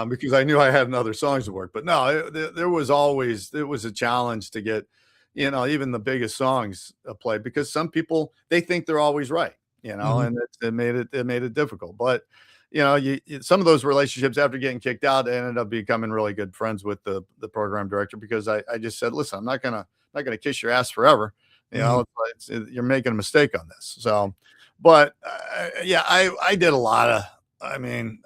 because I knew I had other songs to work. But no, it was a challenge to get, even the biggest songs played, because some people, they think they're always right, and it made it difficult. But some of those relationships after getting kicked out, I ended up becoming really good friends with the program director, because I just said, listen, I'm not gonna kiss your ass forever. You're making a mistake on this. So, but I did a lot of, in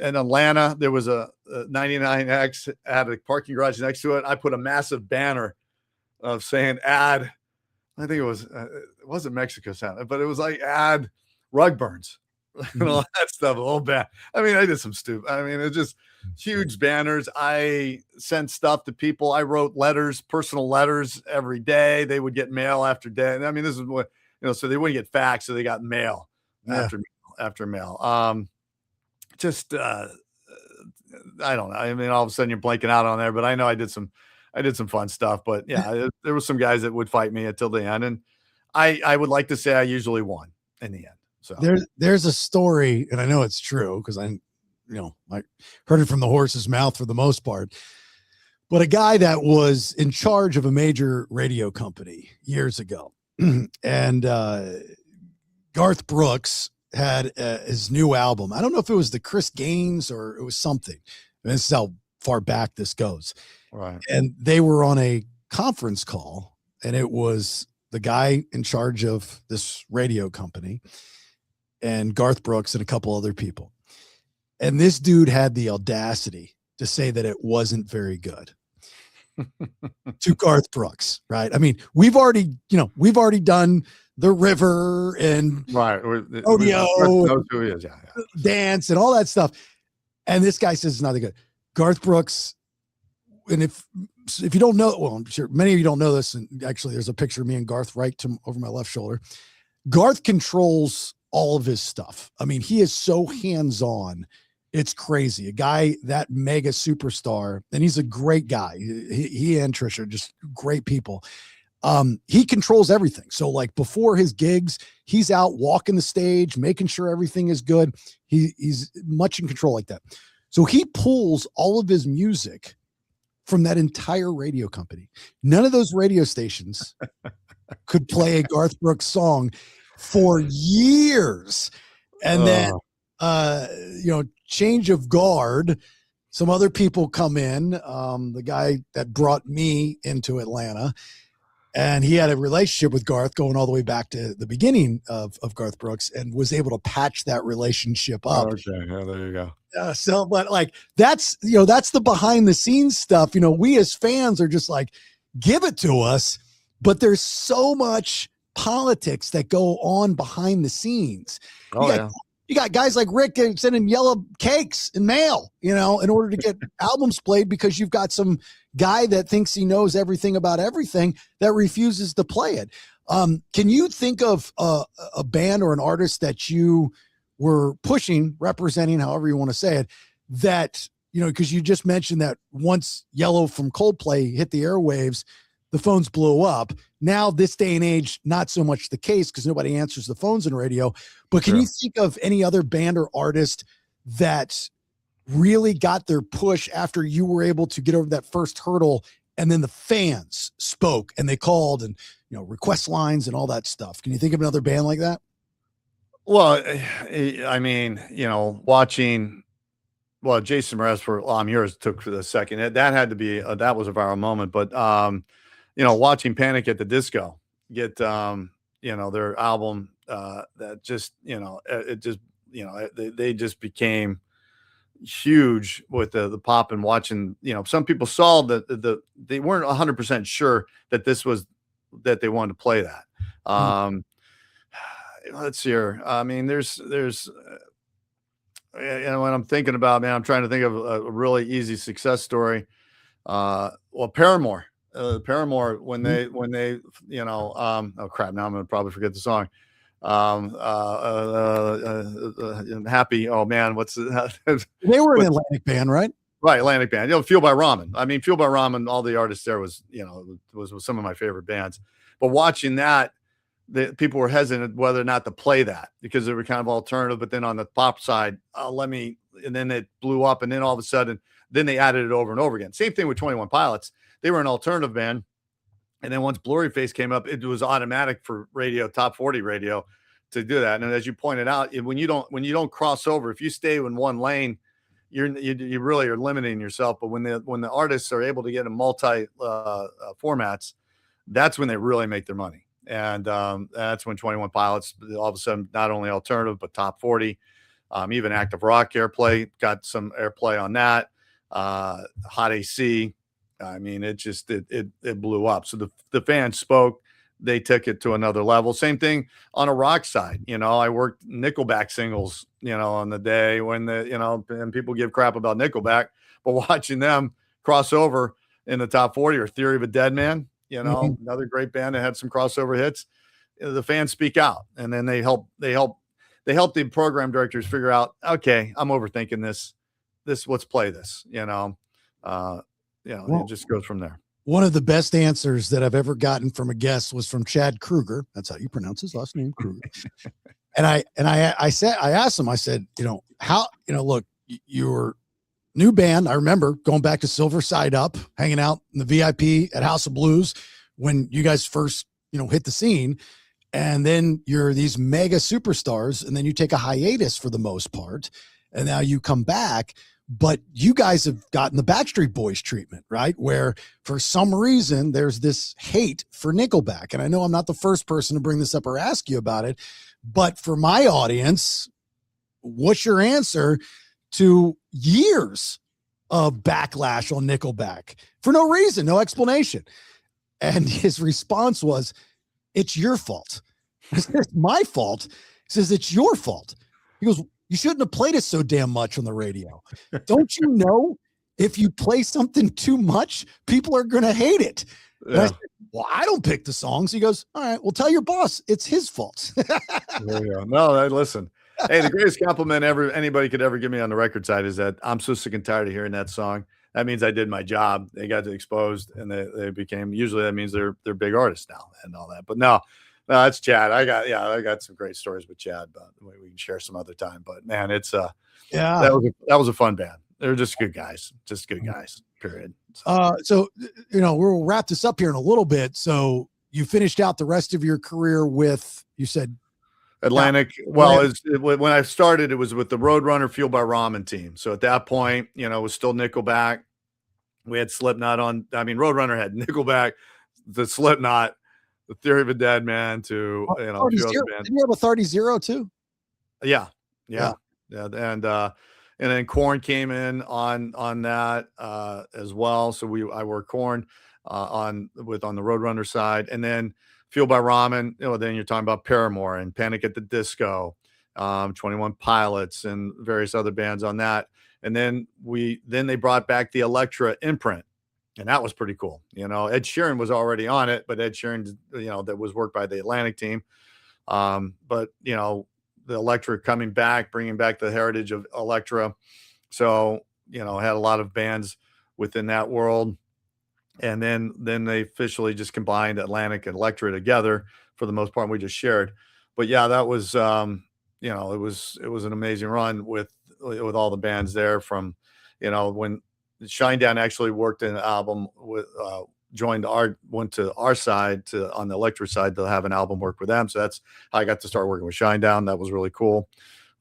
Atlanta, there was a 99X had a parking garage next to it. I put a massive banner of saying I think it wasn't Mexico Sound, but it was like add rug burns. And all that stuff, a little bad. I did some stupid. It's just huge banners. I sent stuff to people. I wrote letters, personal letters every day. They would get mail after day. This is what, so they wouldn't get fax, so they got mail after mail. I don't know. All of a sudden you're blanking out on there, but I know I did some I did some fun stuff, but yeah, there was some guys that would fight me until the end, and I would like to say I usually won in the end. So there's a story, and I know it's true because I heard it from the horse's mouth for the most part. But a guy that was in charge of a major radio company years ago, and Garth Brooks had his new album. I don't know if it was the Chris Gaines or it was something. And this is how far back this goes. Right. And they were on a conference call, and it was the guy in charge of this radio company and Garth Brooks and a couple other people. And this dude had the audacity to say that it wasn't very good to Garth Brooks, right? I mean, we've already done The River and right. Rodeo, knows who he is. Yeah. Dance and all that stuff. And this guy says it's not that good. Garth Brooks, and if you don't know, well, I'm sure many of you don't know this, and actually there's a picture of me and Garth right over my left shoulder. Garth controls all of his stuff. I mean, he is so hands-on. It's crazy. A guy, that mega superstar, and he's a great guy. He and Trisha are just great people. He controls everything. So like before his gigs, he's out walking the stage, making sure everything is good. He's much in control like that. So he pulls all of his music from that entire radio company. None of those radio stations could play a Garth Brooks song for years. And then, change of guard, some other people come in, the guy that brought me into Atlanta, and he had a relationship with Garth going all the way back to the beginning of Garth Brooks and was able to patch that relationship up. Okay. Yeah, there you go. But like, that's the behind the scenes stuff. We as fans are just like, give it to us, but there's so much politics that go on behind the scenes. You got guys like Rick sending yellow cakes in mail, in order to get albums played because you've got some guy that thinks he knows everything about everything that refuses to play it. Can you think of a band or an artist that you were pushing, representing, however you want to say it, that, because you just mentioned that once Yellow from Coldplay hit the airwaves, the phones blew up. Now, this day and age, not so much the case because nobody answers the phones in radio. But can you think of any other band or artist that really got their push after you were able to get over that first hurdle, and then the fans spoke and they called and, request lines and all that stuff? Can you think of another band like that? Well, I mean, watching, Jason Mraz for I'm Yours took for the second. That had to be, that was a viral moment. But, watching Panic at the Disco get, their album, that just, they just became huge with the pop, and watching, some people saw that they weren't 100% sure that that they wanted to play that. Let's see here. I mean, there's what I'm thinking about, man, I'm trying to think of a really easy success story. Paramore, when they, oh crap, now I'm going to probably forget the song. Happy. Oh man, what's they were an Atlantic band, right? Right. Atlantic band, Fueled by Ramen. I mean, Fueled by Ramen, all the artists there was some of my favorite bands, but watching that, the people were hesitant whether or not to play that because they were kind of alternative. But then on the pop side, and then it blew up, and then all of a sudden, then they added it over and over again. Same thing with 21 Pilots. They were an alternative band, and then once Blurry Face came up, it was automatic for radio, top 40 radio, to do that. And as you pointed out, when you don't cross over, if you stay in one lane, you really are limiting yourself. But when the artists are able to get in multi formats, that's when they really make their money. And that's when 21 Pilots, all of a sudden, not only alternative, but top 40, even active rock airplay, got some airplay on that. Hot AC. I mean, it blew up. So the fans spoke, they took it to another level. Same thing on a rock side. I worked Nickelback singles, on the day when and people give crap about Nickelback, but watching them cross over in the top 40, or Theory of a Dead Man, another great band that had some crossover hits. The fans speak out, and then they help the program directors figure out, okay, I'm overthinking this, let's play this, it just goes from there. one of the best answers that I've ever gotten from a guest was from Chad Kruger. That's how you pronounce his last name, Kruger. And I asked him, I said, look, your new band. I remember going back to Silver Side Up, hanging out in the VIP at House of Blues when you guys first, hit the scene. And then you're these mega superstars, and then you take a hiatus for the most part. And now you come back, but you guys have gotten the Backstreet Boys treatment, right? Where for some reason there's this hate for Nickelback. And I know I'm not the first person to bring this up or ask you about it, but for my audience, what's your answer to years of backlash on Nickelback for no reason, no explanation? And his response was, it's your fault. It's my fault. He says, it's your fault. He goes, you shouldn't have played it so damn much on the radio. Don't you know if you play something too much, people are going to hate it? Yeah. I said, well, I don't pick the songs. He goes, all right, well, tell your boss it's his fault. There you go. No, listen. Hey, the greatest compliment anybody could ever give me on the record side is that I'm so sick and tired of hearing that song. That means I did my job. They got exposed, and they became. Usually, that means they're big artists now and all that. But no, it's Chad. I got some great stories with Chad, but we can share some other time. But man, it's that was a fun band. They're just good guys, period. So we'll wrap this up here in a little bit. So you finished out the rest of your career with, you said, Atlantic. Well, when I started, it was with the Roadrunner Fueled by Ramen team. So at that point, it was still Nickelback. We had Slipknot on. I mean, Roadrunner had Nickelback, the Slipknot, the Theory of a Dead Man, to a few other bands. Did you have Authority Zero too? Yeah. And then Korn came in on that as well. So I worked Korn on the Roadrunner side, and then Fueled by Ramen, then you're talking about Paramore and Panic at the Disco, 21 Pilots, and various other bands on that. And then they brought back the Elektra imprint, and that was pretty cool. Ed Sheeran was already on it, but Ed Sheeran, that was worked by the Atlantic team. But the Elektra coming back, bringing back the heritage of Elektra. So, had a lot of bands within that world. And then they officially just combined Atlantic and Elektra together for the most part. And we just shared, but yeah, that was, it was an amazing run with all the bands there from, when Shinedown actually worked in an album with, went to our side on the Elektra side to have an album work with them. So that's how I got to start working with Shinedown. That was really cool.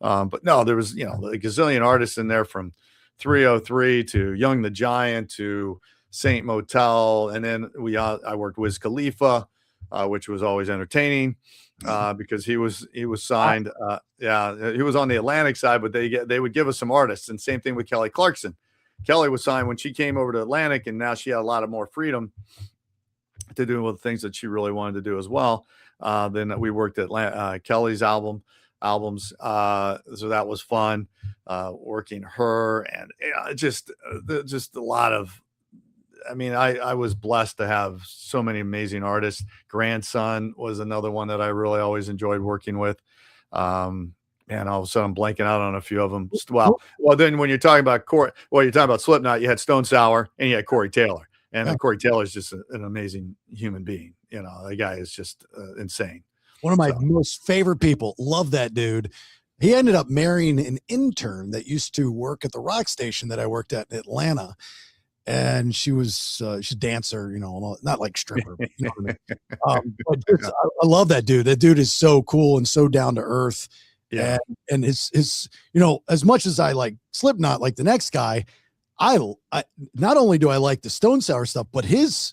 But no, there was, a gazillion artists in there from 303 to Young the Giant to Saint Motel, and then I worked Wiz Khalifa, which was always entertaining because he was signed. He was on the Atlantic side, but they would give us some artists, and same thing with Kelly Clarkson. Kelly was signed when she came over to Atlantic, and now she had a lot of more freedom to do the things that she really wanted to do as well. Then we worked at Kelly's albums, so that was fun working her, and just a lot of. I mean, I was blessed to have so many amazing artists. Grandson was another one that I really always enjoyed working with. And all of a sudden I'm blanking out on a few of them. Well, then when you're talking about Slipknot, you had Stone Sour and you had Corey Taylor. And Corey Taylor is just an amazing human being. The guy is just insane. One of my most favorite people. Love that dude. He ended up marrying an intern that used to work at the rock station that I worked at in Atlanta. And she's a dancer, not like stripper. But, but I love that dude. That dude is so cool and so down to earth. Yeah. And his as much as I like Slipknot, like the next guy, I not only do I like the Stone Sour stuff, but his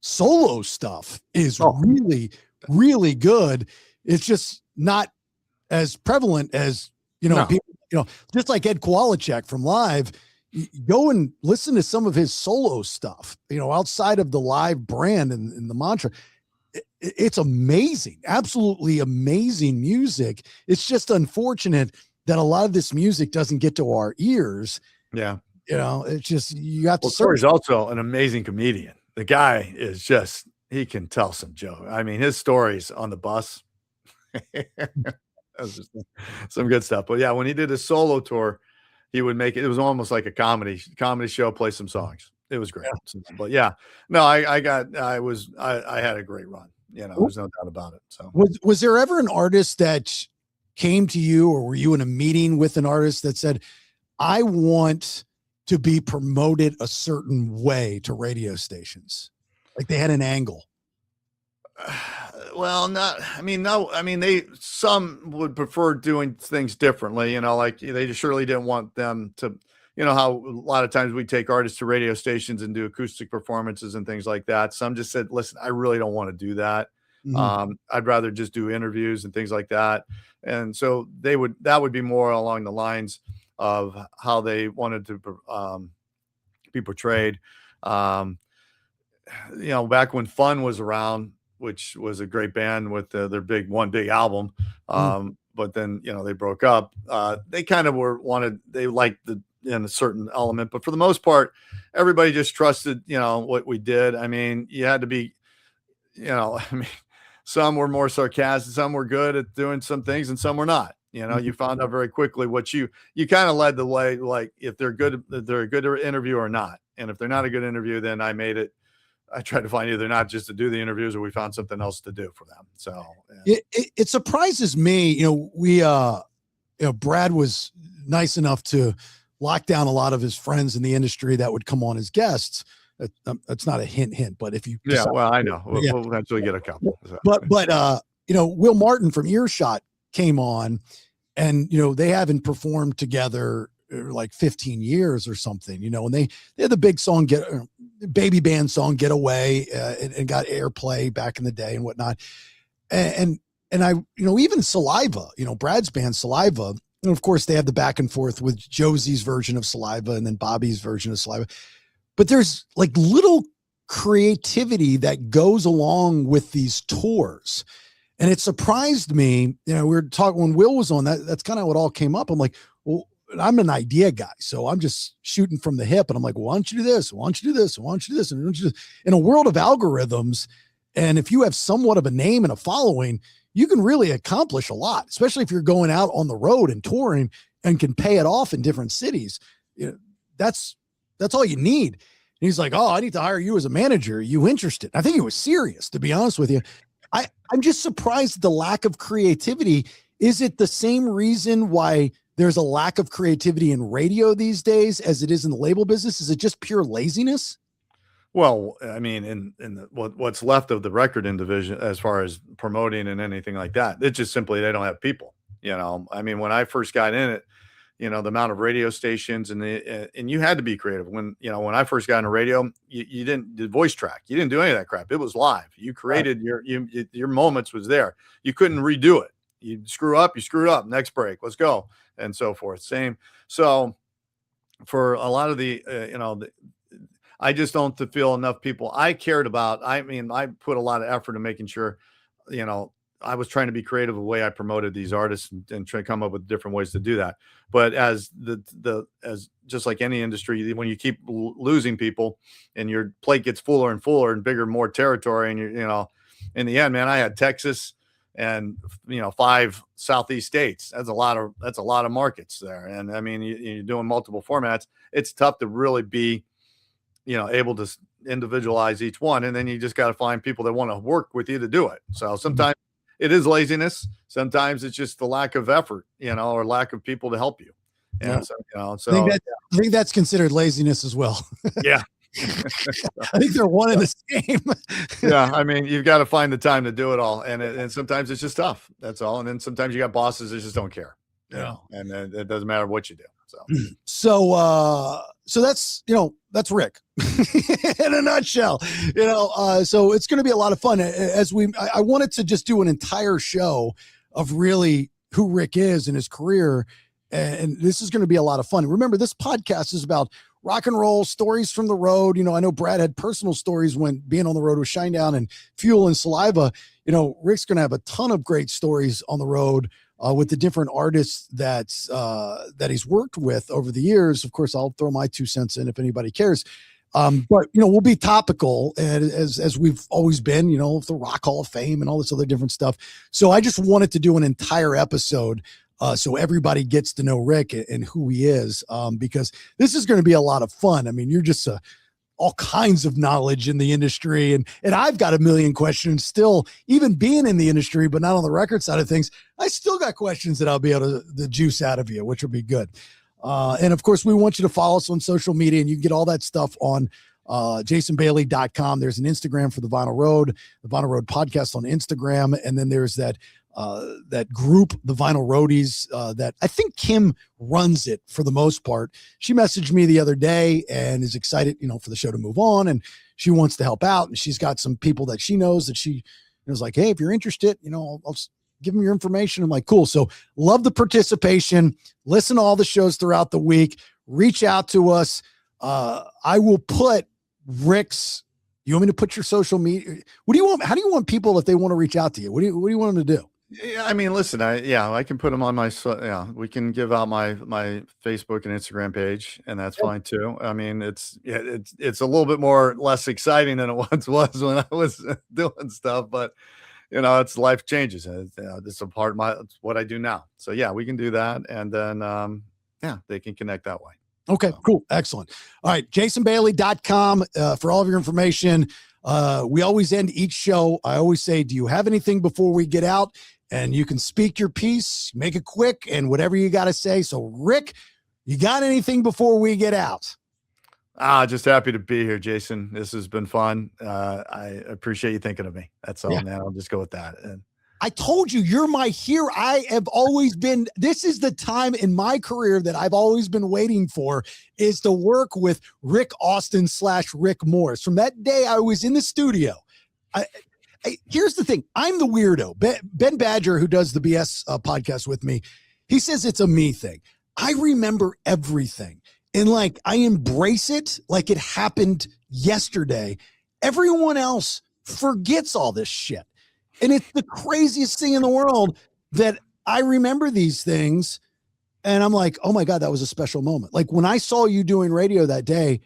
solo stuff is really, really good. It's just not as prevalent as, people, just like Ed Kowalczyk from Live. Go and listen to some of his solo stuff, outside of the Live brand and the mantra. It's amazing, absolutely amazing music. It's just unfortunate that a lot of this music doesn't get to our ears. Yeah. It's just, you got to Corey's also an amazing comedian. The guy is he can tell some joke. I mean, his stories on the bus, was just some good stuff. But yeah, when he did his solo tour, he would make it was almost like a comedy show, play some songs. It was great. But yeah, no, I had a great run. There's no doubt about it. So was there ever an artist that came to you, or were you in a meeting with an artist that said, I want to be promoted a certain way to radio stations? Like they had an angle. Well, no, some would prefer doing things differently, like they just surely didn't want them to, how a lot of times we take artists to radio stations and do acoustic performances and things like that. Some just said, listen, I really don't want to do that. I'd rather just do interviews and things like that. And so that would be more along the lines of how they wanted to be portrayed. Back when Fun was around, which was a great band with their big album. But then, they broke up. They kind of they liked in a certain element, but for the most part, everybody just trusted, what we did. I mean, you had to be, some were more sarcastic, some were good at doing some things, and some were not. You found out very quickly what you kind of led the way, like if they're a good interview or not. And if they're not a good interview, then I tried to find either not just to do the interviews, or we found something else to do for them. So it surprises me, Brad was nice enough to lock down a lot of his friends in the industry that would come on as guests. That's not a hint, but if you, I know we'll eventually get a couple. So. But Will Martin from Earshot came on, and they haven't performed together like 15 years or something, and they had the big song baby band song Get Away, and got airplay back in the day and whatnot. And I, even Saliva, Brad's band Saliva, and of course they have the back and forth with Josie's version of Saliva and then Bobby's version of Saliva. But there's like little creativity that goes along with these tours. And it surprised me, we were talking when Will was on that's kind of what all came up. I'm like, well, I'm an idea guy, so I'm just shooting from the hip. And I'm like, well, why don't you do this? Why don't you do this? Why don't you do this? And in a world of algorithms, and if you have somewhat of a name and a following, you can really accomplish a lot, especially if you're going out on the road and touring and can pay it off in different cities. That's all you need. And he's like, oh, I need to hire you as a manager. Are you interested? I think he was serious, to be honest with you. I'm just surprised at the lack of creativity. Is it the same reason why there's a lack of creativity in radio these days as it is in the label business? Is it just pure laziness? Well, I mean, in what's left of the record division, as far as promoting and anything like that, it's just simply they don't have people. I mean, when I first got in it, the amount of radio stations and you had to be creative. When I first got into radio, you didn't do voice track, you didn't do any of that crap. It was live. You created your moments was there. You couldn't redo it. You screw up, next break, let's go, and so forth. Same. So for a lot of I just don't feel enough people I cared about. I mean, I put a lot of effort in making sure, I was trying to be creative the way I promoted these artists and try to come up with different ways to do that. But as as just like any industry, when you keep losing people and your plate gets fuller and fuller and bigger, more territory, and in the end, man, I had Texas and 5 Southeast states. That's a lot of markets there. And I mean, you're doing multiple formats. It's tough to really be, able to individualize each one. And then you just got to find people that want to work with you to do it. So sometimes it is laziness. Sometimes it's just the lack of effort, or lack of people to help you. And so, I think that's considered laziness as well. Yeah. I think they're one and the same. Yeah. I mean, you've got to find the time to do it all. And sometimes it's just tough. That's all. And then sometimes you got bosses that just don't care, and it doesn't matter what you do. So that's Rick in a nutshell, so it's going to be a lot of fun I wanted to just do an entire show of really who Rick is and his career. And this is going to be a lot of fun. Remember, this podcast is about rock and roll stories from the road. I know Brad had personal stories when being on the road with Shinedown and Fuel and Saliva. Rick's going to have a ton of great stories on the road with the different artists that he's worked with over the years. Of course, I'll throw my 2 cents in if anybody cares. But we'll be topical as we've always been, the Rock Hall of Fame and all this other different stuff. So I just wanted to do an entire episode so everybody gets to know Rick and who he is, because this is going to be a lot of fun. I mean, you're just all kinds of knowledge in the industry. And I've got a million questions still, even being in the industry, but not on the record side of things. I still got questions that I'll be able to juice out of you, which will be good. And of course, we want you to follow us on social media, and you can get all that stuff on jasonbailey.com. There's an Instagram for the Vinyl Road podcast on Instagram. And then there's that group, the Vinyl Roadies, that I think Kim runs it for the most part. She messaged me the other day and is excited, for the show to move on, and she wants to help out. And she's got some people that she knows that she was like, hey, if you're interested, I'll give them your information. I'm like, cool. So love the participation. Listen to all the shows throughout the week. Reach out to us. I will put Ric's. You want me to put your social media? What do you want? How do you want people, if they want to reach out to you? What do you want them to do? Yeah, I mean, listen, I can put them on my, we can give out my Facebook and Instagram page, and that's fine too. I mean, it's a little bit less exciting than it once was when I was doing stuff, but it's life changes. It's a part of it's what I do now. So yeah, we can do that. And then, they can connect that way. Okay, cool. Excellent. All right. jasonbailey.com for all of your information. We always end each show. I always say, do you have anything before we get out? And you can speak your piece, make it quick, and whatever you got to say. So Ric, you got anything before we get out? Just happy to be here, Jason. This has been fun. I appreciate you thinking of me. That's all, man. I'll just go with that. And I told you, you're my hero. I have always been, this is the time in my career that I've always been waiting for, is to work with Rick Austin / Ric Morris. From that day I was in the studio. Here's the thing. I'm the weirdo. Ben Badger, who does the BS podcast with me, he says it's a me thing. I remember everything. And I embrace it like it happened yesterday. Everyone else forgets all this shit. And it's the craziest thing in the world that I remember these things. And I'm like, oh my God, that was a special moment. Like when I saw you doing radio that day,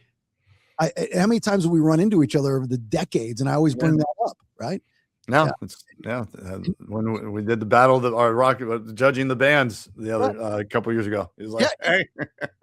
how many times have we run into each other over the decades? And I always bring that up, right? No, when we did the battle that our rock judging the bands the other couple years ago, it was like, hey,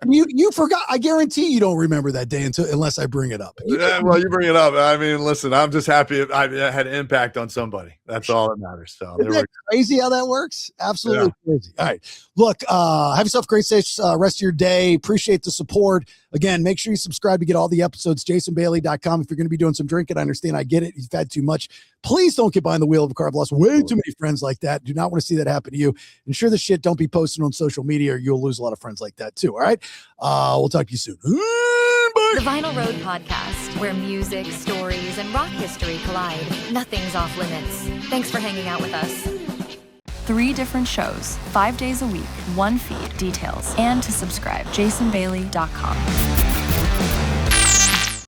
you forgot. I guarantee you don't remember that day unless I bring it up. Well, you bring it up. I mean, listen, I'm just happy I had an impact on somebody. That's all that matters. So isn't that crazy how that works? Absolutely crazy. All right, look, have yourself a great rest of your day. Appreciate the support. Again, make sure you subscribe to get all the episodes. jasonbailey.com. If you're going to be doing some drinking, I understand. I get it. You've had too much. Please don't get behind the wheel of a car. I've lost way too many friends like that. Do not want to see that happen to you. Ensure the shit don't be posted on social media, or you'll lose a lot of friends like that too. All right. We'll talk to you soon. Bye. The Vinyl Road Podcast, where music, stories, and rock history collide. Nothing's off limits. Thanks for hanging out with us. 3 different shows, 5 days a week, 1 feed, details, and to subscribe, jasonbailey.com.